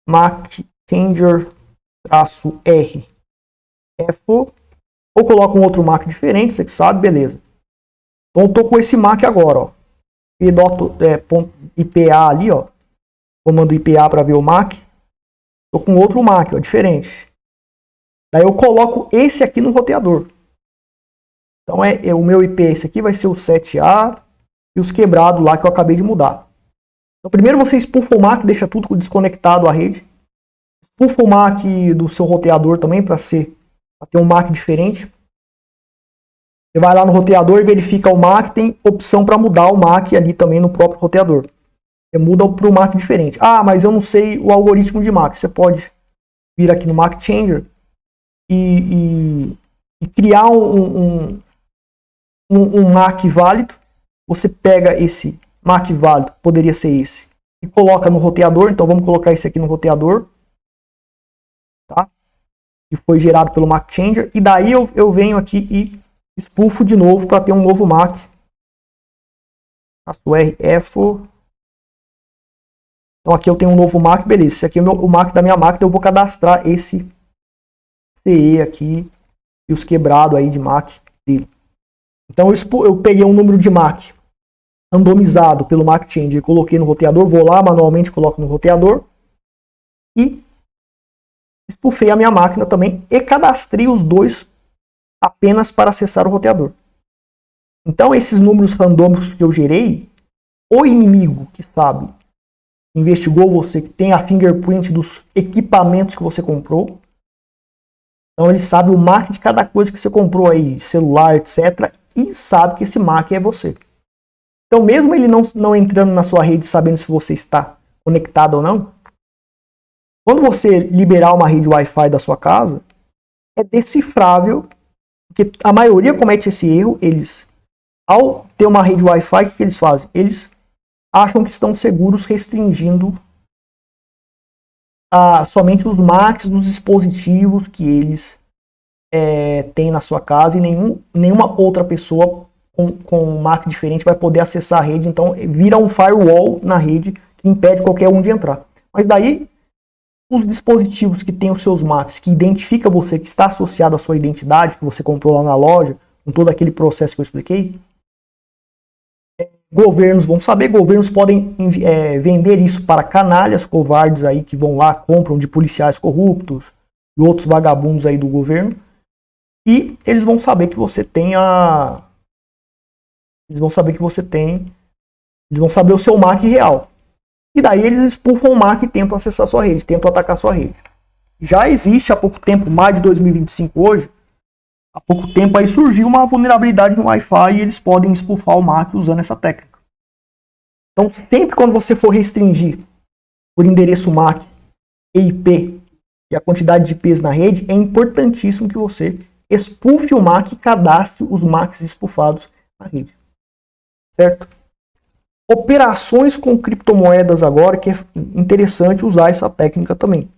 MAC changer -R EFO, ou coloca um outro MAC diferente, você que sabe, beleza. Então, eu estou com esse MAC agora, ó. IPA ali, ó. Comando IPA para ver o MAC. Estou com outro MAC, ó, diferente. Daí eu coloco esse aqui no roteador. Então o meu IP, esse aqui vai ser o 7A e os quebrados lá que eu acabei de mudar. Então primeiro você spoofa o MAC, deixa tudo desconectado à rede. Spoofa o MAC do seu roteador também para ter um MAC diferente. Você vai lá no roteador e verifica o MAC, tem opção para mudar o MAC ali também no próprio roteador. Você muda para o MAC diferente. Ah, mas eu não sei o algoritmo de MAC. Você pode vir aqui no MAC Changer e criar um MAC válido. Você pega esse MAC válido, poderia ser esse, e coloca no roteador. Então vamos colocar esse aqui no roteador, tá? Que foi gerado pelo MAC Changer. E daí eu venho aqui e spoofo de novo para ter um novo MAC. -R EFO. Então aqui eu tenho um novo MAC, beleza. Esse aqui é o MAC da minha máquina, eu vou cadastrar esse CE aqui e os quebrados aí de MAC dele. Então eu peguei um número de MAC randomizado pelo MAC Changer e coloquei no roteador, vou lá manualmente, coloco no roteador e spoofei a minha máquina também e cadastrei os dois apenas para acessar o roteador. Então esses números randômicos que eu gerei, o inimigo que sabe, investigou você, que tem a fingerprint dos equipamentos que você comprou. Então ele sabe o MAC de cada coisa que você comprou aí, celular, etc. E sabe que esse MAC é você. Então, mesmo ele não entrando na sua rede, sabendo se você está conectado ou não, quando você liberar uma rede Wi-Fi da sua casa, é decifrável, porque a maioria comete esse erro. Eles, ao ter uma rede Wi-Fi, o que eles fazem? Eles acham que estão seguros restringindo somente os Macs dos dispositivos que eles têm na sua casa, e nenhuma outra pessoa com um Mac diferente vai poder acessar a rede. Então vira um firewall na rede que impede qualquer um de entrar. Mas daí os dispositivos que têm os seus Macs, que identifica você, que está associado à sua identidade, que você comprou lá na loja, com todo aquele processo que eu expliquei, governos vão saber, governos podem vender isso para canalhas covardes aí que vão lá, compram de policiais corruptos e outros vagabundos aí do governo, e eles vão saber que você tem eles vão saber o seu Mac real. E daí eles expulsam o Mac e tentam acessar a sua rede, tentam atacar a sua rede. Já existe há pouco tempo, mais de 2025 hoje, há pouco tempo aí surgiu uma vulnerabilidade no Wi-Fi e eles podem expulsar o Mac usando essa técnica. Então, sempre quando você for restringir por endereço MAC e IP e a quantidade de IPs na rede, é importantíssimo que você expulse o Mac e cadastre os Macs expulsados na rede. Certo? Operações com criptomoedas agora, que é interessante usar essa técnica também.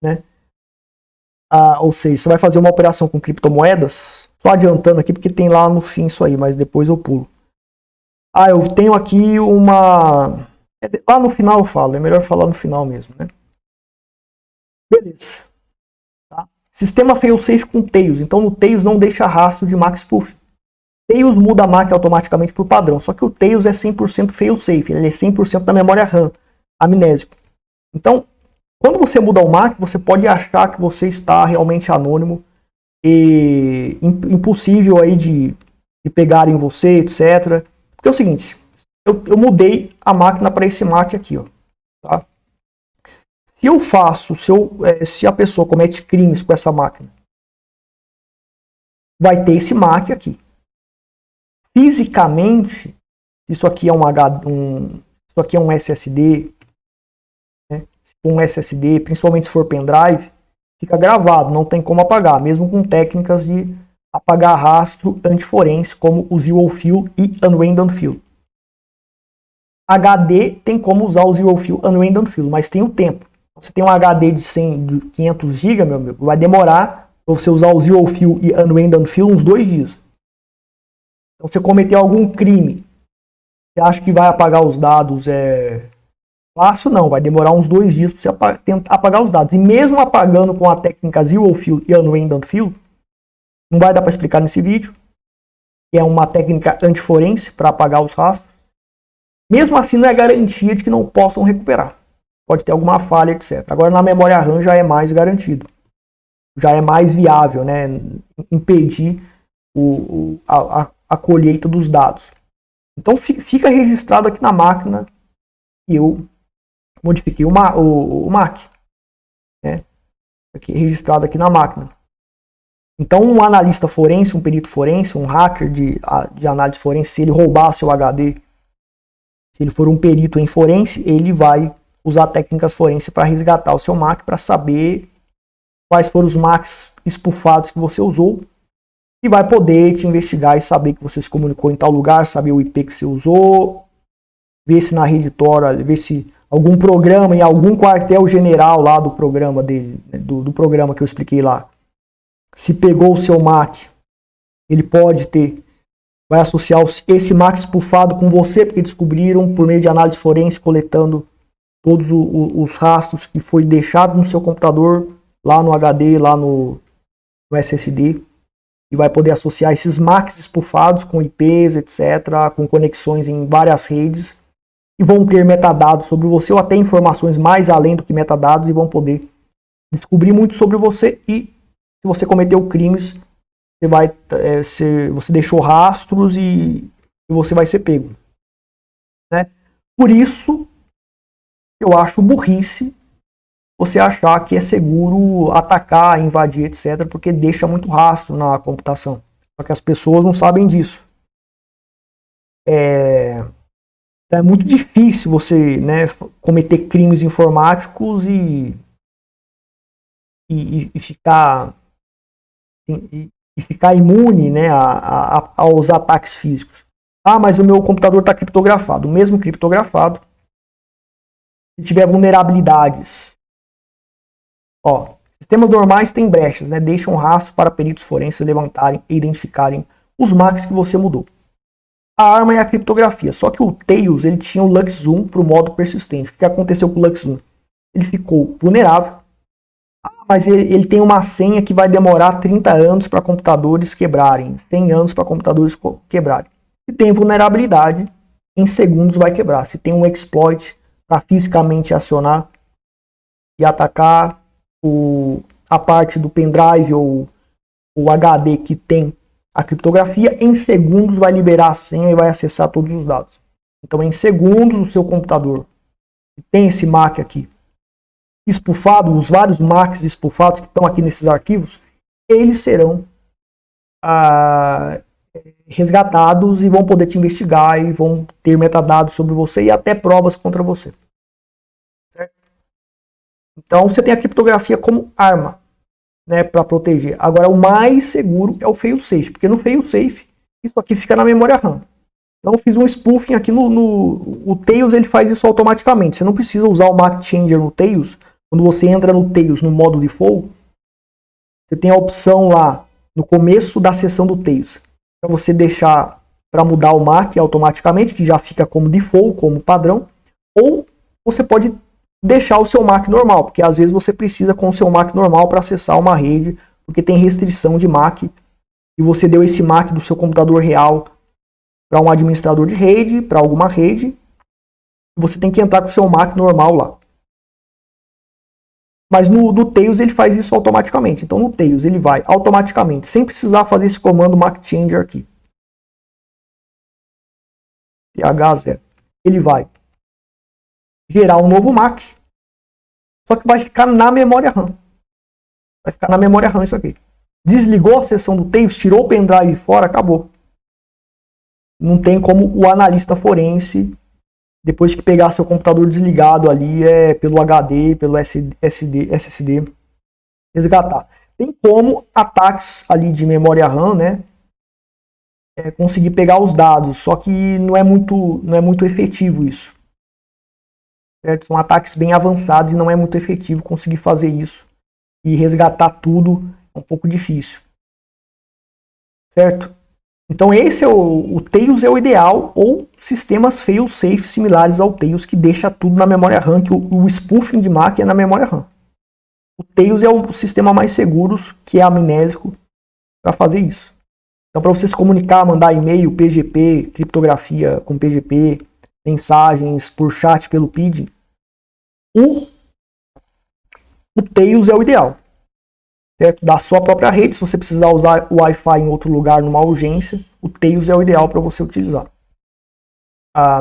Né? Ou seja, você vai fazer uma operação com criptomoedas, só adiantando aqui porque tem lá no fim isso aí, mas depois eu pulo. Eu tenho aqui uma... Lá no final eu falo, é melhor falar no final mesmo, né? Beleza. Tá? Sistema failsafe com Tails. Então no Tails não deixa rastro de Mac spoof. Tails muda a MAC automaticamente por padrão, só que o Tails é 100% failsafe, ele é 100% da memória RAM, amnésico. Então, quando você muda o MAC, você pode achar que você está realmente anônimo e impossível aí de pegarem você, etc. Porque é o seguinte, eu mudei a máquina para esse MAC aqui, ó, tá? Se a pessoa comete crimes com essa máquina, vai ter esse MAC aqui. Fisicamente, isso aqui é isso aqui é um SSD, né? Se for um SSD, principalmente se for pendrive, fica gravado, não tem como apagar, mesmo com técnicas de apagar rastro antiforense, como o Zero Fill e Unrandom Fill. HD tem como usar o Zero Fill e Unrandom Fill, mas tem o tempo. Você tem um HD de 500 GB, meu amigo, vai demorar para você usar o Zero Fill e Unrandom Fill uns 2 dias. Então, você cometeu algum crime, você acha que vai apagar os dados fácil? Não, vai demorar uns 2 dias para você tentar apagar os dados. E mesmo apagando com a técnica Zero Fill e Unrandom Fill, não vai dar para explicar nesse vídeo, que é uma técnica antiforense para apagar os rastros. Mesmo assim, não é garantia de que não possam recuperar. Pode ter alguma falha, etc. Agora, na memória RAM já é mais garantido. Já é mais viável, né? Impedir a colheita dos dados. Então fica registrado aqui na máquina que eu modifiquei o MAC. Né? Aqui, registrado aqui na máquina. Então um analista forense, um perito forense, um hacker de análise forense, se ele roubar seu HD, se ele for um perito em forense, ele vai usar técnicas forenses para resgatar o seu MAC, para saber quais foram os Macs espufados que você usou, e vai poder te investigar e saber que você se comunicou em tal lugar, saber o IP que você usou, ver se na rede Tor, ver se algum programa, em algum quartel-general lá do programa dele, do programa que eu expliquei lá, se pegou o seu MAC, ele vai associar esse MAC espufado com você, porque descobriram por meio de análise forense, coletando todos os rastros que foi deixado no seu computador, lá no HD, lá no SSD. E vai poder associar esses Macs espufados com IPs, etc., com conexões em várias redes, e vão ter metadados sobre você, ou até informações mais além do que metadados, e vão poder descobrir muito sobre você. E se você cometeu crimes, você deixou rastros e você vai ser pego. Né? Por isso, eu acho burrice você achar que é seguro atacar, invadir, etc., porque deixa muito rastro na computação. Só que as pessoas não sabem disso. É muito difícil você, né, cometer crimes informáticos e ficar ficar imune, né, aos ataques físicos. Ah, mas o meu computador está criptografado. Mesmo criptografado, se tiver vulnerabilidades, ó, sistemas normais têm brechas, né, deixam rastro para peritos forenses levantarem e identificarem os MACs que você mudou. A arma é a criptografia, só que o Tails ele tinha o LuxZoom para o modo persistente. O que aconteceu com o LuxZoom? Ele ficou vulnerável, mas ele tem uma senha que vai demorar 30 anos para computadores quebrarem, 100 anos para computadores quebrarem. Se tem vulnerabilidade, em segundos vai quebrar. Se tem um exploit para fisicamente acionar e atacar a parte do pendrive ou o HD que tem a criptografia, em segundos vai liberar a senha e vai acessar todos os dados. Então, em segundos, o seu computador que tem esse MAC aqui espufado, os vários MACs espufados que estão aqui nesses arquivos, eles serão resgatados e vão poder te investigar e vão ter metadados sobre você e até provas contra você. Certo? Então, você tem a criptografia como arma, né, para proteger. Agora, o mais seguro é o failsafe, porque no failsafe, isso aqui fica na memória RAM. Então, eu fiz um spoofing aqui o Tails, ele faz isso automaticamente. Você não precisa usar o MAC Changer no Tails. Quando você entra no Tails, no modo default, você tem a opção lá, no começo da sessão do Tails, para você deixar para mudar o MAC automaticamente, que já fica como default, como padrão, ou você pode deixar o seu MAC normal, porque às vezes você precisa com o seu MAC normal para acessar uma rede, porque tem restrição de MAC, e você deu esse MAC do seu computador real para um administrador de rede, para alguma rede, você tem que entrar com o seu MAC normal lá. Mas no Tails ele faz isso automaticamente. Então no Tails ele vai automaticamente, sem precisar fazer esse comando MAC Changer aqui. TH0. Ele vai gerar um novo MAC, só que vai ficar na memória RAM. Vai ficar na memória RAM isso aqui. Desligou a seção do Tails, tirou o pendrive fora, acabou. Não tem como o analista forense, depois que pegar seu computador desligado ali, pelo HD, pelo SSD, resgatar. Tem como ataques ali de memória RAM, né? Conseguir pegar os dados, só que não é muito efetivo isso. Certo? São ataques bem avançados e não é muito efetivo conseguir fazer isso. E resgatar tudo é um pouco difícil. Certo? Então esse é o Tails é o ideal, ou sistemas fail-safe similares ao Tails, que deixa tudo na memória RAM, que o spoofing de MAC é na memória RAM. O Tails é o sistema mais seguro, que é amnésico, para fazer isso. Então para você se comunicar, mandar e-mail, PGP, criptografia com PGP, mensagens por chat pelo PID, o Tails é o ideal. Certo? Da sua própria rede, se você precisar usar o Wi-Fi em outro lugar, numa urgência, o Tails é o ideal para você utilizar.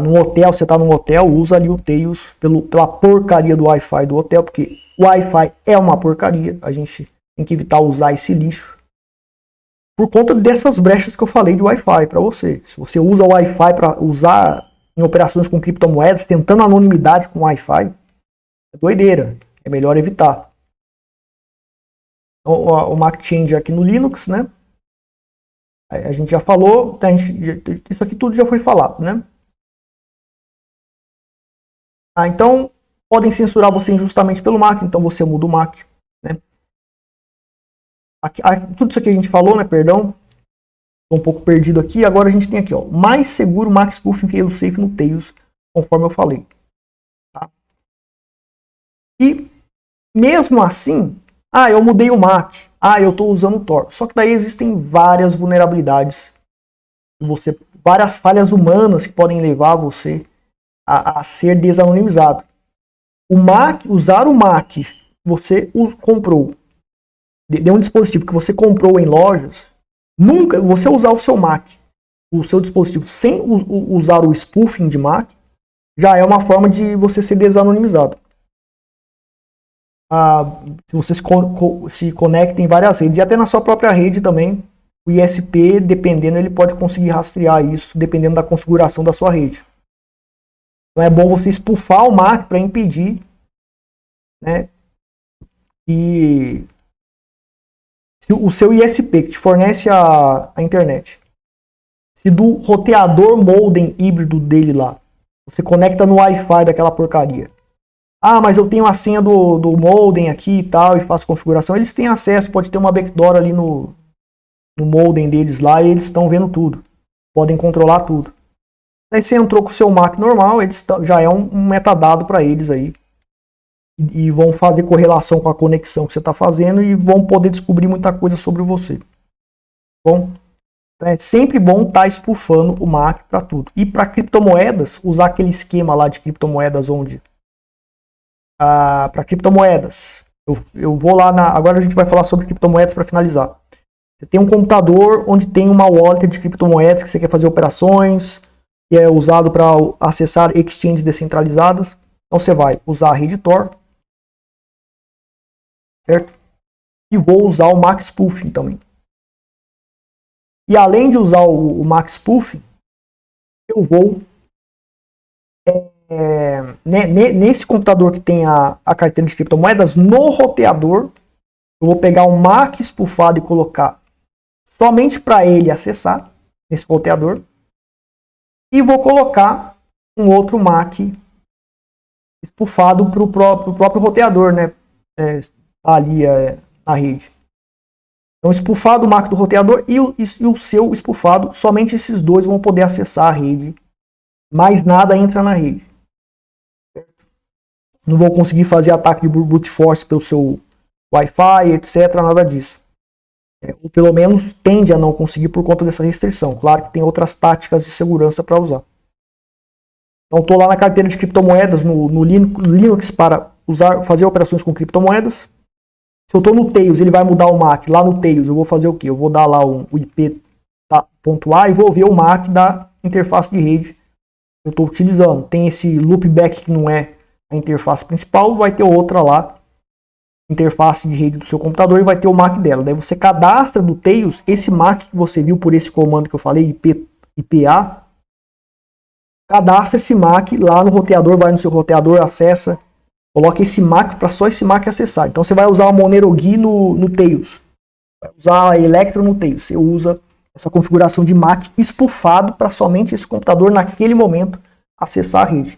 Num hotel, você está num hotel, usa ali o Tails pela porcaria do Wi-Fi do hotel, porque o Wi-Fi é uma porcaria, a gente tem que evitar usar esse lixo. Por conta dessas brechas que eu falei de Wi-Fi para você. Se você usa o Wi-Fi para usar em operações com criptomoedas, tentando anonimidade com Wi-Fi, é doideira, é melhor evitar. O MAC Changer aqui no Linux, né? A gente já falou, isso aqui tudo já foi falado, né? Então, podem censurar você injustamente pelo MAC, então você muda o MAC, né? Tudo isso aqui a gente falou, né? Perdão, estou um pouco perdido aqui. Agora a gente tem aqui, ó, mais seguro MAC Spoofing failsafe no Tails, conforme eu falei. Tá? E mesmo assim, eu mudei o MAC. Eu estou usando o Tor. Só que daí existem várias vulnerabilidades. Várias falhas humanas que podem levar você a ser desanonimizado. Usar o MAC que você comprou, de um dispositivo que você comprou em lojas, nunca, você usar o seu MAC, o seu dispositivo, sem usar o spoofing de MAC, já é uma forma de você ser desanonimizado. Se você se conecta em várias redes, e até na sua própria rede também, o ISP, dependendo, ele pode conseguir rastrear isso, dependendo da configuração da sua rede. Então é bom você espufar o MAC para impedir, né, que o seu ISP, que te fornece a internet, se do roteador modem híbrido dele lá, você conecta no Wi-Fi daquela porcaria. Ah, mas eu tenho a senha do modem aqui e tal, e faço configuração. Eles têm acesso, pode ter uma backdoor ali no modem deles lá, e eles estão vendo tudo. Podem controlar tudo. Aí você entrou com o seu MAC normal, já é um metadado para eles aí. E vão fazer correlação com a conexão que você está fazendo e vão poder descobrir muita coisa sobre você. Bom, é sempre bom estar espufando o MAC para tudo. E para criptomoedas, usar aquele esquema lá de criptomoedas onde... para criptomoedas, eu vou lá agora a gente vai falar sobre criptomoedas para finalizar. Você tem um computador onde tem uma wallet de criptomoedas que você quer fazer operações, que é usado para acessar exchanges descentralizadas. Então você vai usar a rede Tor, certo? E vou usar o MAC Spoofing também. E além de usar o MAC Spoofing, eu vou nesse computador que tem a carteira de criptomoedas, no roteador, eu vou pegar um MAC espufado e colocar somente para ele acessar nesse roteador. E vou colocar um outro MAC espufado para o próprio roteador, né? Ali na rede. Então, espufado o MAC do roteador e o seu espufado, somente esses dois vão poder acessar a rede. Mais nada entra na rede. Não vou conseguir fazer ataque de brute force pelo seu Wi-Fi, etc. Nada disso. Ou pelo menos tende a não conseguir por conta dessa restrição. Claro que tem outras táticas de segurança para usar. Então estou lá na carteira de criptomoedas, no Linux, para fazer operações com criptomoedas. Se eu estou no Tails, ele vai mudar o MAC. Lá no Tails eu vou fazer o quê? Eu vou dar lá o IP.A e vou ver o MAC da interface de rede que eu estou utilizando. Tem esse loopback que não é a interface principal, vai ter outra lá, interface de rede do seu computador, e vai ter o MAC dela. Daí você cadastra do Tails esse MAC que você viu por esse comando que eu falei, IPA. Cadastra esse MAC lá no roteador, vai no seu roteador, acessa, coloca esse MAC para só esse MAC acessar. Então você vai usar a MoneroGui no Tails, vai usar a Electron no Tails. Você usa essa configuração de MAC espufado para somente esse computador naquele momento acessar a rede.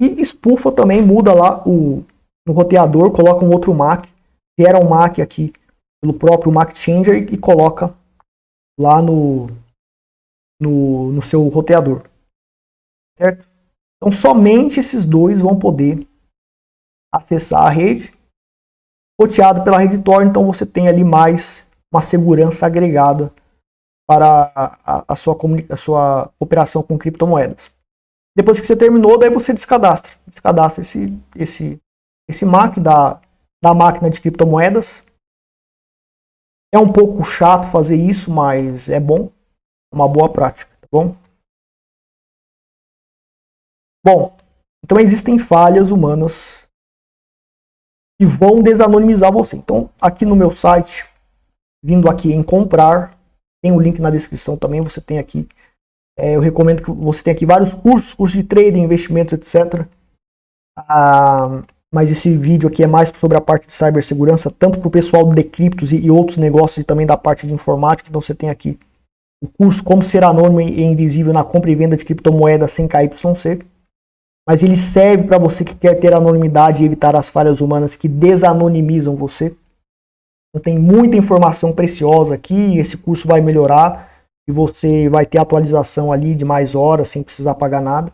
E espufa também, muda lá no roteador, coloca um outro MAC, gera um MAC aqui pelo próprio MAC Changer e coloca lá no seu roteador. Certo? Então somente esses dois vão poder acessar a rede, roteado pela rede Tor. Então você tem ali mais uma segurança agregada para a sua operação com criptomoedas. Depois que você terminou, daí você descadastra esse MAC da máquina de criptomoedas. É um pouco chato fazer isso, mas é bom, é uma boa prática, tá bom? Bom, então existem falhas humanas que vão desanonimizar você. Então, aqui no meu site, vindo aqui em comprar, tem o link na descrição também, você tem aqui. Eu recomendo que você tenha aqui vários cursos de trading, investimentos, etc. Mas esse vídeo aqui é mais sobre a parte de cibersegurança, tanto para o pessoal de criptos e outros negócios, e também da parte de informática. Então você tem aqui o curso Como Ser Anônimo e Invisível na Compra e Venda de Criptomoedas sem KYC. Mas ele serve para você que quer ter anonimidade e evitar as falhas humanas que desanonimizam você. Então tem muita informação preciosa aqui, esse curso vai melhorar e você vai ter atualização ali de mais horas sem precisar pagar nada.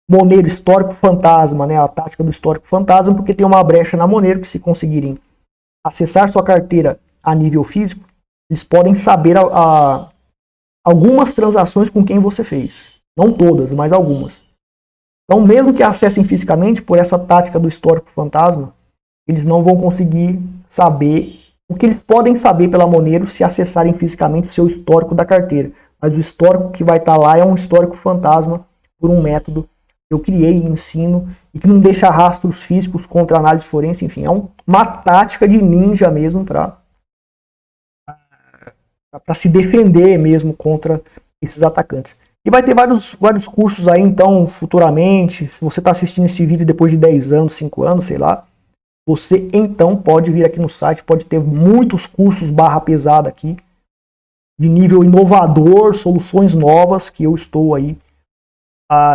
Monero Histórico Fantasma, né? A tática do Histórico Fantasma, porque tem uma brecha na Monero que, se conseguirem acessar sua carteira a nível físico, eles podem saber algumas transações com quem você fez. Não todas, mas algumas. Então, mesmo que acessem fisicamente, por essa tática do Histórico Fantasma, eles não vão conseguir saber o que eles podem saber pela Monero se acessarem fisicamente o seu histórico da carteira. Mas o histórico que vai estar lá é um histórico fantasma por um método que eu criei e ensino e que não deixa rastros físicos contra análise forense. Enfim, é uma tática de ninja mesmo para para se defender mesmo contra esses atacantes. E vai ter vários cursos aí, então, futuramente. Se você está assistindo esse vídeo depois de 10 anos, 5 anos, sei lá, você então pode vir aqui no site, pode ter muitos cursos barra pesada aqui, de nível inovador, soluções novas que eu estou aí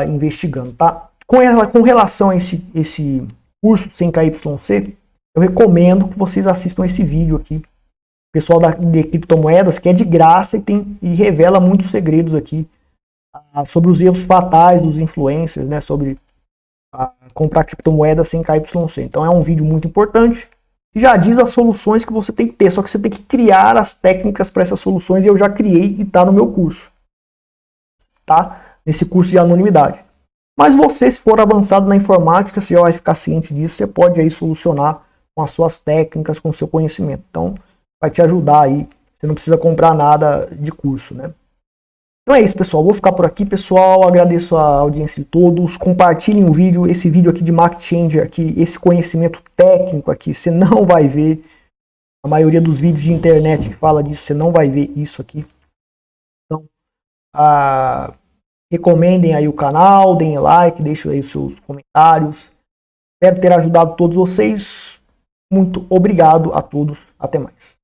investigando, tá? Com relação a esse curso 100KYC, eu recomendo que vocês assistam esse vídeo aqui. O pessoal de criptomoedas, que é de graça e revela muitos segredos aqui sobre os erros fatais dos influencers, né? Sobre comprar criptomoedas 100KYC. Então é um vídeo muito importante. Já diz as soluções que você tem que ter, só que você tem que criar as técnicas para essas soluções, e eu já criei e está no meu curso, tá? Nesse curso de anonimidade. Mas você, se for avançado na informática, você já vai ficar ciente disso, você pode aí solucionar com as suas técnicas, com o seu conhecimento. Então, vai te ajudar aí, você não precisa comprar nada de curso, né? Então é isso, pessoal. Vou ficar por aqui, pessoal. Agradeço a audiência de todos. Compartilhem o vídeo, esse vídeo aqui de Market Changer, aqui, esse conhecimento técnico aqui, você não vai ver. A maioria dos vídeos de internet que fala disso, você não vai ver isso aqui. Então, recomendem aí o canal, deem like, deixem aí os seus comentários. Espero ter ajudado todos vocês. Muito obrigado a todos. Até mais.